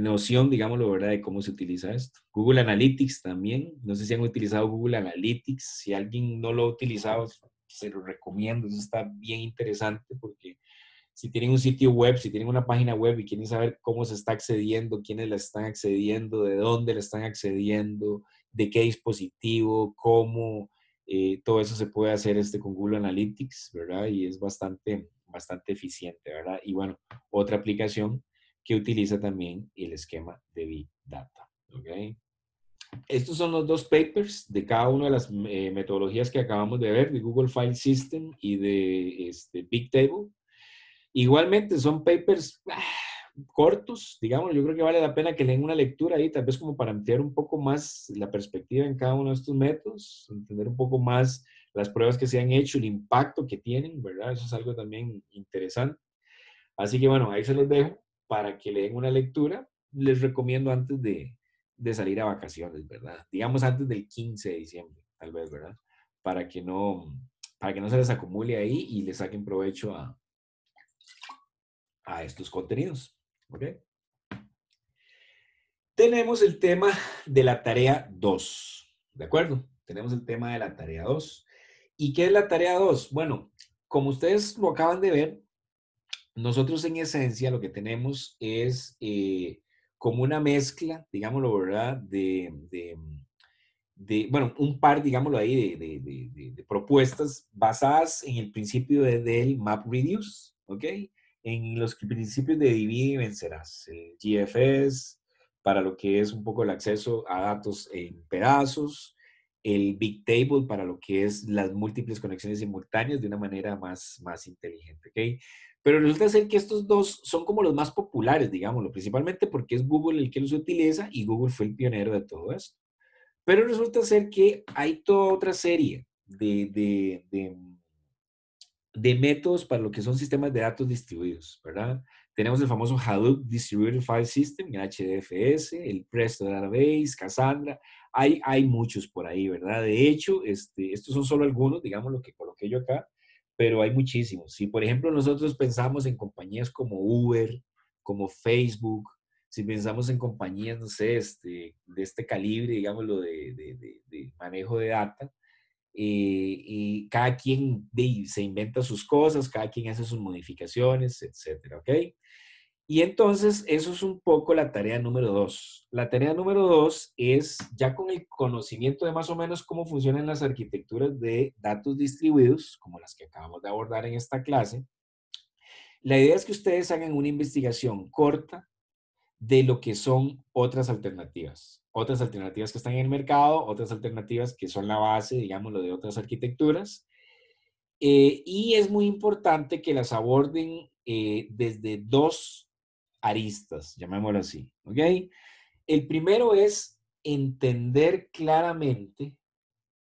B: noción, digámoslo, ¿verdad? De cómo se utiliza esto. Google Analytics también, no sé si han utilizado Google Analytics, si alguien no lo ha utilizado, se lo recomiendo, eso está bien interesante porque si tienen un sitio web, si tienen una página web y quieren saber cómo se está accediendo, quiénes la están accediendo, de dónde la están accediendo, de qué dispositivo, cómo, todo eso se puede hacer con Google Analytics, ¿verdad? Y es bastante eficiente, ¿verdad? Y bueno, otra aplicación que utiliza también el esquema de Big Data, ¿ok? Estos son los dos papers de cada una de las metodologías que acabamos de ver, de Google File System y de Bigtable. Igualmente son papers cortos, digamos, yo creo que vale la pena que den una lectura ahí, tal vez como para ampliar un poco más la perspectiva en cada uno de estos métodos, entender un poco más las pruebas que se han hecho, el impacto que tienen, ¿verdad? Eso es algo también interesante. Así que bueno, ahí se los dejo para que le den una lectura. Les recomiendo antes de salir a vacaciones, ¿verdad? Digamos antes del 15 de diciembre, tal vez, ¿verdad? Para que no se les acumule ahí y le saquen provecho a estos contenidos. ¿Ok? Tenemos el tema de la tarea 2. ¿De acuerdo? Tenemos el tema de la tarea 2. ¿Y qué es la tarea 2? Bueno, como ustedes lo acaban de ver, nosotros en esencia lo que tenemos es como una mezcla, digámoslo, ¿verdad? Bueno, un par, digámoslo ahí, de propuestas basadas en el principio del MapReduce, ¿ok? En los principios de divide y vencerás. El GFS, para lo que es un poco el acceso a datos en pedazos. El Bigtable, para lo que es las múltiples conexiones simultáneas de una manera más inteligente, ¿ok? Pero resulta ser que estos dos son como los más populares, digámoslo, principalmente porque es Google el que los utiliza y Google fue el pionero de todo esto. Pero resulta ser que hay toda otra serie de métodos para lo que son sistemas de datos distribuidos, ¿verdad? Tenemos el famoso Hadoop Distributed File System, el HDFS, el Presto Database, Cassandra. Hay muchos por ahí, ¿verdad? De hecho, estos son solo algunos, digamos, lo que coloqué yo acá, pero hay muchísimos. Si, por ejemplo, nosotros pensamos en compañías como Uber, como Facebook, si pensamos en compañías, no sé, de este calibre, digámoslo, de manejo de data, y cada quien se inventa sus cosas, cada quien hace sus modificaciones, etcétera, ¿ok? Y entonces eso es un poco la tarea número 2. La tarea número 2 es ya con el conocimiento de más o menos cómo funcionan las arquitecturas de datos distribuidos, como las que acabamos de abordar en esta clase. La idea es que ustedes hagan una investigación corta de lo que son otras alternativas que están en el mercado, otras alternativas que son la base, digámoslo, de otras arquitecturas. Y es muy importante que las aborden desde dos aristas, llamémoslo así, ¿ok? El primero es entender claramente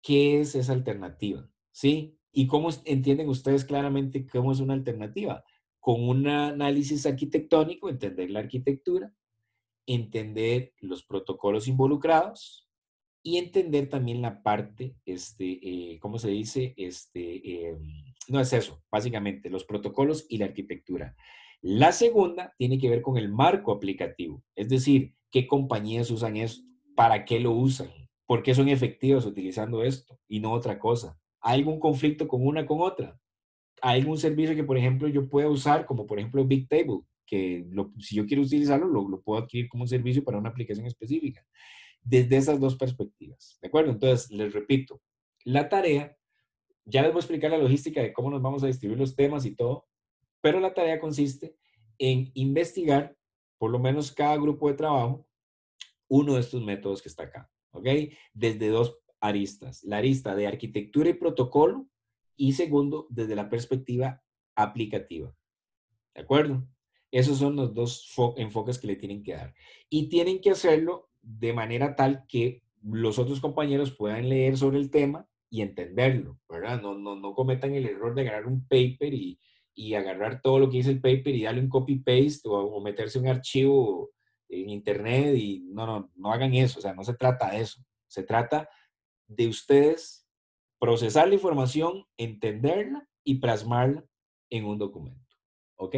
B: qué es esa alternativa, ¿sí? Y cómo entienden ustedes claramente cómo es una alternativa. Con un análisis arquitectónico, entender la arquitectura, entender los protocolos involucrados y entender también la parte, ¿cómo se dice? No es eso, básicamente, los protocolos y la arquitectura. La segunda tiene que ver con el marco aplicativo, es decir, qué compañías usan esto, para qué lo usan, por qué son efectivas utilizando esto y no otra cosa. ¿Hay algún conflicto con una con otra? ¿Hay algún servicio que, por ejemplo, yo pueda usar, como por ejemplo Bigtable, que si yo quiero utilizarlo, lo puedo adquirir como un servicio para una aplicación específica? Desde esas dos perspectivas, ¿de acuerdo? Entonces, les repito, La tarea, ya les voy a explicar la logística de cómo nos vamos a distribuir los temas y todo, pero la tarea consiste en investigar, por lo menos cada grupo de trabajo, uno de estos métodos que está acá, ¿ok? Desde dos aristas, la arista de arquitectura y protocolo y segundo, desde la perspectiva aplicativa, ¿de acuerdo? Esos son los dos enfoques que le tienen que dar. Y tienen que hacerlo de manera tal que los otros compañeros puedan leer sobre el tema y entenderlo, ¿verdad? No cometan el error de agarrar un paper y agarrar todo lo que dice el paper y darle un copy-paste o meterse un archivo en internet y no hagan eso. O sea, no se trata de eso. Se trata de ustedes procesar la información, entenderla y plasmarla en un documento. ¿Ok?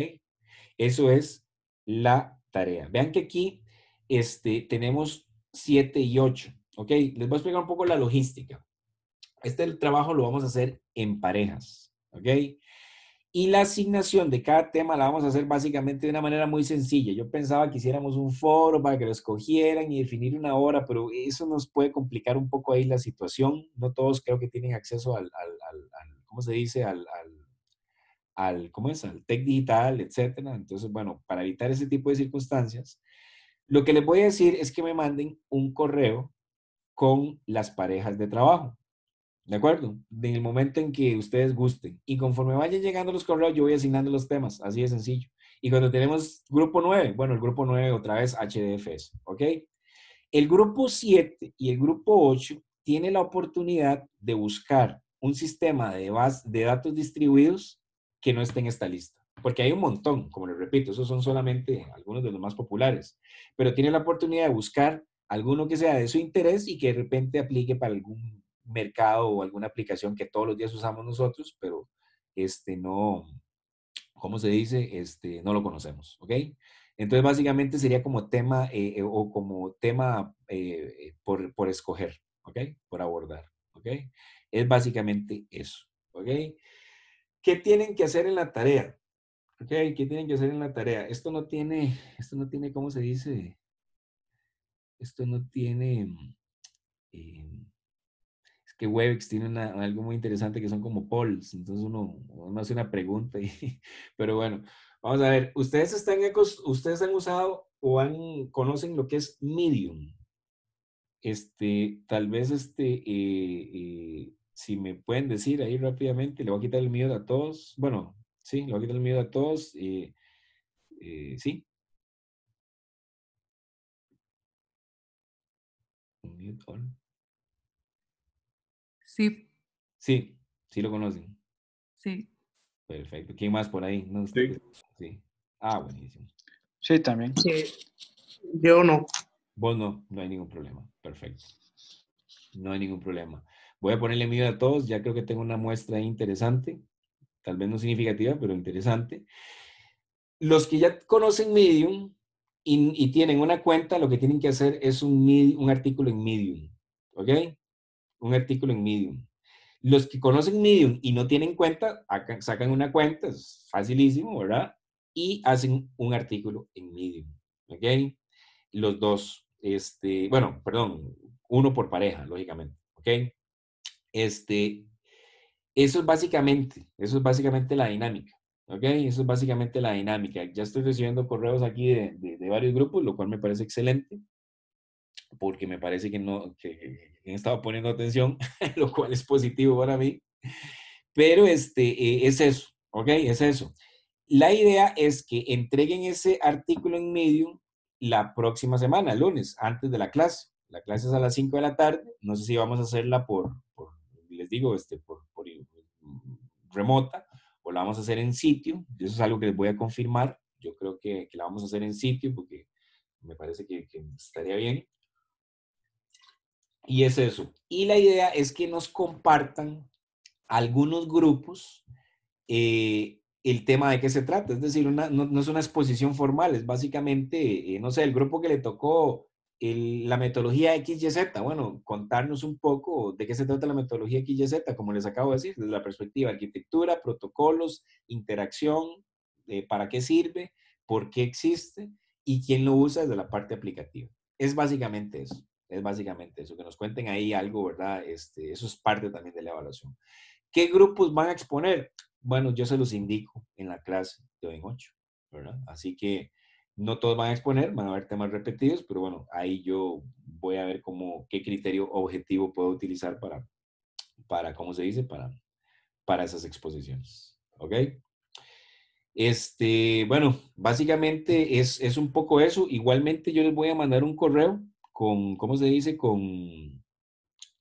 B: Eso es la tarea. Vean que aquí tenemos 7 y 8. ¿Ok? Les voy a explicar un poco la logística. Este trabajo lo vamos a hacer en parejas. ¿Ok? Y la asignación de cada tema la vamos a hacer básicamente de una manera muy sencilla. Yo pensaba que hiciéramos un foro para que lo escogieran y definir una hora, pero eso nos puede complicar un poco ahí la situación. No todos creo que tienen acceso al ¿cómo se dice? ¿Cómo es? Al tech digital, etcétera. Entonces, bueno, para evitar ese tipo de circunstancias, lo que les voy a decir es que me manden un correo con las parejas de trabajo. ¿De acuerdo? En el momento en que ustedes gusten. Y conforme vayan llegando los correos, yo voy asignando los temas. Así de sencillo. Y cuando tenemos grupo 9, bueno, el grupo 9 otra vez HDFS. ¿Ok? El grupo 7 y el grupo 8 tiene la oportunidad de buscar un sistema de datos distribuidos que no esté en esta lista. Porque hay un montón, como les repito, esos son solamente algunos de los más populares. Pero tiene la oportunidad de buscar alguno que sea de su interés y que de repente aplique para algún mercado o alguna aplicación que todos los días usamos nosotros, pero no, ¿cómo se dice? No lo conocemos, ¿ok? Entonces, básicamente sería como tema o como tema por escoger, ¿ok? Por abordar, ¿ok? Es básicamente eso, ¿ok? ¿Qué tienen que hacer en la tarea? ¿Ok? ¿Qué tienen que hacer en la tarea? Esto no tiene, ¿cómo se dice? Esto no tiene, eh, es que Webex tiene algo muy interesante que son como polls, entonces uno hace una pregunta, pero bueno, vamos a ver, ustedes han usado o conocen lo que es Medium. Tal vez si me pueden decir ahí rápidamente, le voy a quitar el miedo a todos, bueno, sí, le voy a quitar el miedo a todos, sí, mute all.
C: Sí,
B: Sí, sí lo conocen.
C: sí.
B: Perfecto. ¿Quién más por ahí? No,
A: Sí.
B: sí. Ah, buenísimo.
A: Sí, también.
D: Yo no.
B: Vos no hay ningún problema. Perfecto. No hay ningún problema. Voy a ponerle miedo a todos. Ya creo que tengo una muestra interesante. Tal vez no significativa, pero interesante. Los que ya conocen Medium y tienen una cuenta, lo que tienen que hacer es un artículo en Medium. ¿Ok? Un artículo en Medium. Los que conocen Medium y no tienen cuenta, sacan una cuenta, es facilísimo, ¿verdad? Y hacen un artículo en Medium. ¿Ok? Los dos, bueno, perdón, uno por pareja, lógicamente. ¿Ok? Este, eso es básicamente la dinámica. ¿Ok? Eso es básicamente la dinámica. Ya estoy recibiendo correos aquí de varios grupos, lo cual me parece excelente, porque me parece que he estado poniendo atención, lo cual es positivo para mí. Pero es eso, ¿ok? Es eso. La idea es que entreguen ese artículo en Medium la próxima semana, el lunes, antes de la clase. La clase es a las 5 de la tarde. No sé si vamos a hacerla les digo, por remota o la vamos a hacer en sitio. Eso es algo que les voy a confirmar. Yo creo que la vamos a hacer en sitio porque me parece que estaría bien. Y es eso. Y la idea es que nos compartan algunos grupos el tema de qué se trata. Es decir, no es una exposición formal, es básicamente, no sé, el grupo que le tocó la metodología XYZ. Bueno, contarnos un poco de qué se trata la metodología XYZ, como les acabo de decir, desde la perspectiva de arquitectura, protocolos, interacción, para qué sirve, por qué existe y quién lo usa desde la parte aplicativa. Es básicamente eso. Es básicamente eso, que nos cuenten ahí algo, ¿verdad? Eso es parte también de la evaluación. ¿Qué grupos van a exponer? Bueno, yo se los indico en la clase de hoy en 8, ¿verdad? Así que no todos van a exponer, van a haber temas repetidos, pero bueno, ahí yo voy a ver qué criterio objetivo puedo utilizar ¿cómo se dice? Para esas exposiciones, ¿ok? Bueno, básicamente es un poco eso. Igualmente yo les voy a mandar un correo con, ¿cómo se dice? Con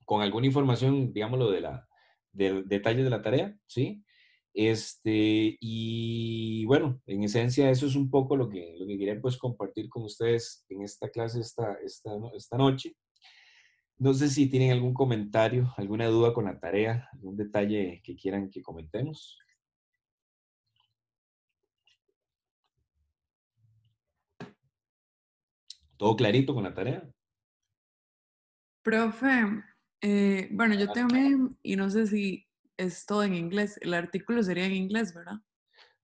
B: alguna información, digámoslo, de detalles de la tarea, ¿sí? Y bueno, en esencia eso es un poco lo que quería pues compartir con ustedes en esta clase esta noche. No sé si tienen algún comentario, alguna duda con la tarea, algún detalle que quieran que comentemos. ¿Todo clarito con la tarea?
C: Profe, bueno, yo también, y no sé si es todo en inglés. El artículo sería en inglés, ¿verdad?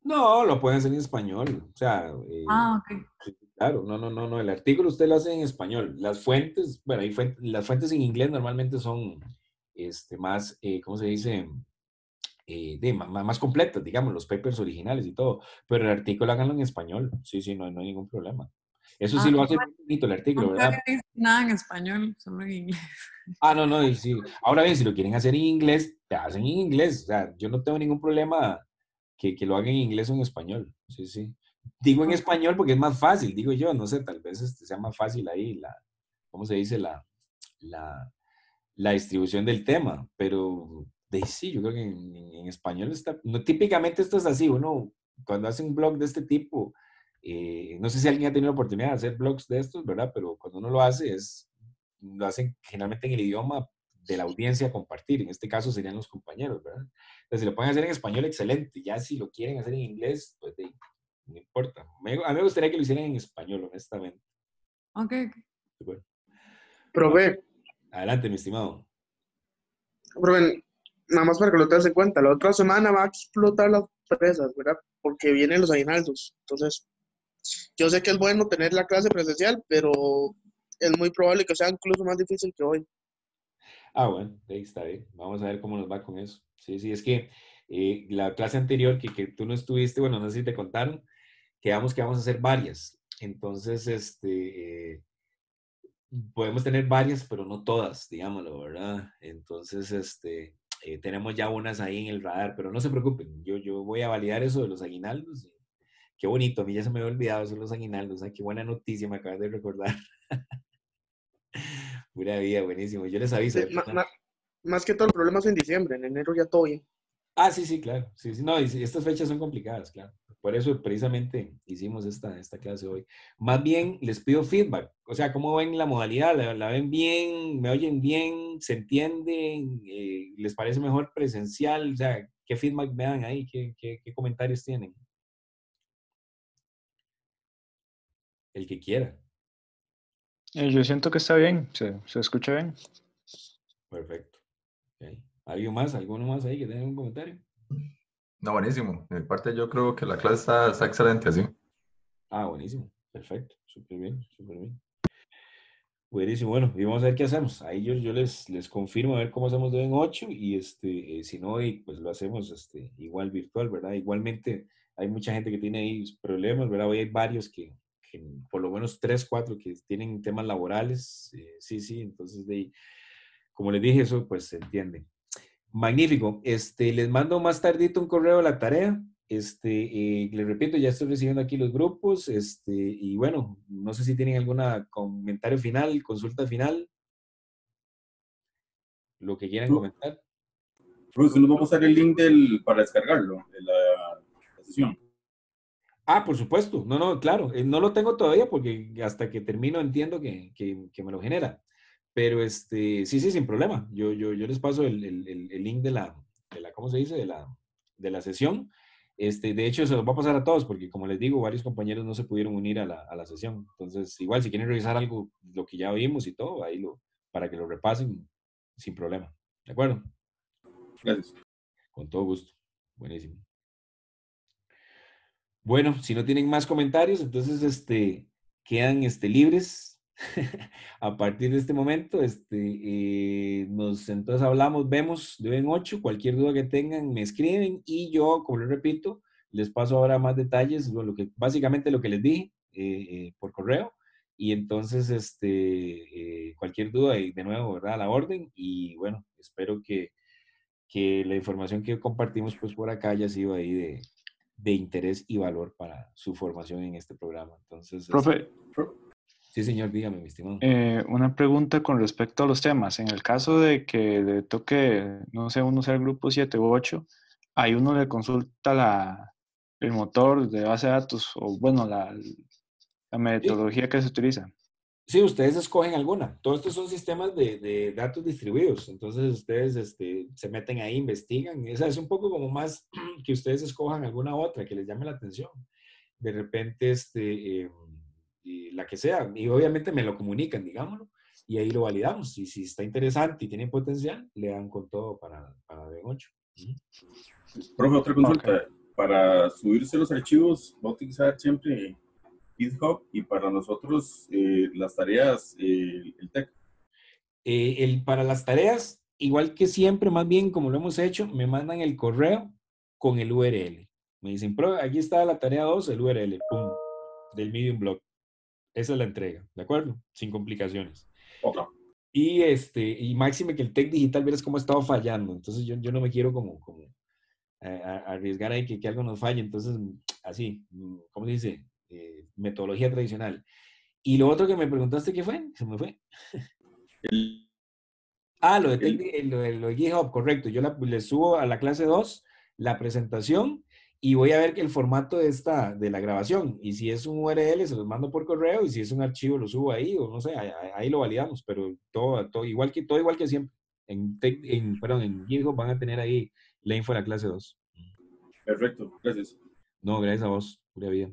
B: No, lo pueden hacer en español. O sea,
C: Ok.
B: sí, claro, no. El artículo usted lo hace en español. Las fuentes, bueno, las fuentes en inglés normalmente son más, ¿cómo se dice? Más completas, digamos, los papers originales y todo. Pero el artículo háganlo en español. Sí, sí, no hay ningún problema. Eso sí
C: Ah,
B: lo hace muy bonito el artículo,
C: nunca
B: ¿verdad?
C: he visto nada en español, solo en inglés.
B: No, y sí. Ahora bien, si lo quieren hacer en inglés, te hacen en inglés. O sea, yo no tengo ningún problema que lo hagan en inglés o en español. Sí, sí. Digo en español porque es más fácil, digo yo, no sé, tal vez sea más fácil ahí ¿cómo se dice? La, la distribución del tema, pero sí, yo creo que en español está, no, típicamente esto es así, uno cuando hace un blog de este tipo, no sé si alguien ha tenido la oportunidad de hacer blogs de estos, ¿verdad? Pero cuando uno lo hace, lo hacen generalmente en el idioma de la audiencia a compartir, en este caso serían los compañeros, ¿verdad? Entonces, si lo pueden hacer en español, excelente, ya si lo quieren hacer en inglés, pues no importa. A mí me gustaría que lo hicieran en español, honestamente.
C: Ok.
B: Bueno,
D: Profe,
B: adelante, mi estimado.
D: profe, nada más para que lo tengas en cuenta, la otra semana va a explotar las presas, ¿verdad? Porque vienen los aguinaldos. Entonces, yo sé que es bueno tener la clase presencial, pero es muy probable que sea incluso más difícil que hoy.
B: Bueno, ahí está bien. Vamos a ver cómo nos va con eso. Sí, sí, es que la clase anterior que tú no estuviste, bueno, no sé si te contaron, quedamos que vamos a hacer varias. Entonces, podemos tener varias, pero no todas, digámoslo, ¿verdad? Entonces, tenemos ya unas ahí en el radar, pero no se preocupen, yo voy a validar eso de los aguinaldos. Qué bonito, a mí ya se me había olvidado eso de los aguinaldos. Qué buena noticia me acabas de recordar. Pura vida, buenísimo. Yo les aviso.
D: Sí, más que todo el problema es en diciembre, en enero ya todo bien.
B: Sí, sí, claro. Sí, sí, no, y sí, estas fechas son complicadas, claro. Por eso precisamente hicimos esta clase hoy. Más bien les pido feedback. O sea, ¿cómo ven la modalidad? ¿La ven bien? ¿Me oyen bien? ¿Se entienden? ¿Les parece mejor presencial? O sea, ¿qué feedback me dan ahí? ¿Qué comentarios tienen? El que quiera.
A: Yo siento que está bien, se escucha bien.
B: Perfecto. Okay. ¿Alguien más? ¿Alguno más ahí que tenga un comentario?
E: No, buenísimo. De mi parte, yo creo que la clase está excelente así.
B: Buenísimo. Perfecto. Súper bien, súper bien. Buenísimo, bueno, y vamos a ver qué hacemos. Ahí yo les confirmo a ver cómo hacemos de en 8 y si no, pues lo hacemos igual virtual, ¿verdad? Igualmente hay mucha gente que tiene ahí problemas, ¿verdad? Hoy hay varios que por lo menos 3, 4 que tienen temas laborales. Sí, sí, entonces como les dije, eso pues se entiende. Magnífico. Les mando más tardito un correo a la tarea. Les repito, ya estoy recibiendo aquí los grupos. Y bueno, no sé si tienen algún comentario final, consulta final, lo que quieran comentar.
F: Bruce, nos vamos a dar el link para descargarlo, de la sesión.
B: Por supuesto. No, claro. No lo tengo todavía porque hasta que termino entiendo que me lo genera. Pero sí, sin problema. Yo les paso el link de la, ¿cómo se dice? De la sesión. De hecho, se los va a pasar a todos porque, como les digo, varios compañeros no se pudieron unir a la sesión. Entonces, igual, si quieren revisar algo, lo que ya vimos y todo, ahí para que lo repasen sin problema. ¿De acuerdo?
F: Gracias.
B: Con todo gusto. Buenísimo. Bueno, si no tienen más comentarios, entonces quedan libres A partir de este momento, entonces hablamos, vemos de hoy en 8, cualquier duda que tengan me escriben y yo, como les repito, les paso ahora más detalles, básicamente lo que les dije por correo y entonces cualquier duda y de nuevo, ¿verdad? A la orden y bueno, espero que la información que compartimos pues por acá haya sido ahí de interés y valor para su formación en este programa. Entonces,
A: Profe,
B: sí, señor, dígame, mi estimado.
A: una pregunta con respecto a los temas. En el caso de que le toque, no sé, uno sea el grupo 7 u 8, ahí uno le consulta el motor de base de datos o, bueno, la
B: Sí,
A: metodología que se utiliza.
B: sí, ustedes escogen alguna. Todos estos son sistemas de datos distribuidos. Entonces, ustedes se meten ahí, investigan. Esa es un poco como más que ustedes escojan alguna otra que les llame la atención. De repente, y la que sea. Y obviamente me lo comunican, digámoslo. Y ahí lo validamos. Y si está interesante y tiene potencial, le dan con todo para D8.
F: Profe, otra
A: Ok.
F: consulta. Para subirse los archivos, va a utilizar siempre GitHub y para nosotros las tareas, el TEC.
B: Para las tareas, igual que siempre, más bien como lo hemos hecho, me mandan el correo con el URL. Me dicen, aquí está la tarea 2, el URL, pum, del Medium Blog. Esa es la entrega, ¿de acuerdo? Sin complicaciones.
F: Ok.
B: Y máxime que el Tech Digital, verás cómo ha estado fallando. Entonces yo no me quiero como arriesgar ahí que algo nos falle. Entonces, así, ¿cómo se dice? Metodología tradicional. Y lo otro que me preguntaste, ¿qué fue? Se me fue.
F: El,
B: Lo de GitHub, correcto. Yo le subo a la clase 2 la presentación y voy a ver que el formato de la grabación. Y si es un URL, se los mando por correo. Y si es un archivo, lo subo ahí o no sé, ahí lo validamos. Pero todo igual que siempre. Perdón, en GitHub van a tener ahí la info de la clase 2.
F: perfecto, gracias.
B: No, gracias a vos. Pura vida.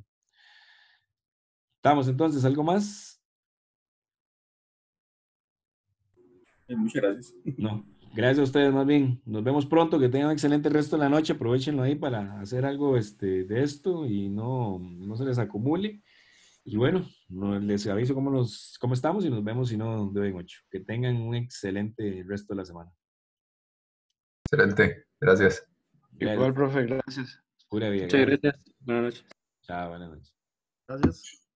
B: Estamos entonces, ¿algo más?
F: Muchas gracias.
B: No. Gracias a ustedes, más bien. Nos vemos pronto. Que tengan un excelente resto de la noche. Aprovechenlo ahí para hacer algo de esto y no se les acumule. Y bueno, les aviso cómo estamos y nos vemos si no de hoy en 8. Que tengan un excelente resto de la semana.
E: Excelente, gracias.
B: Gracias.
A: Igual, profe, gracias.
B: Pura vida.
G: Muchas
B: Gracias.
G: gracias. Buenas noches.
B: Chao, buenas noches.
D: Gracias.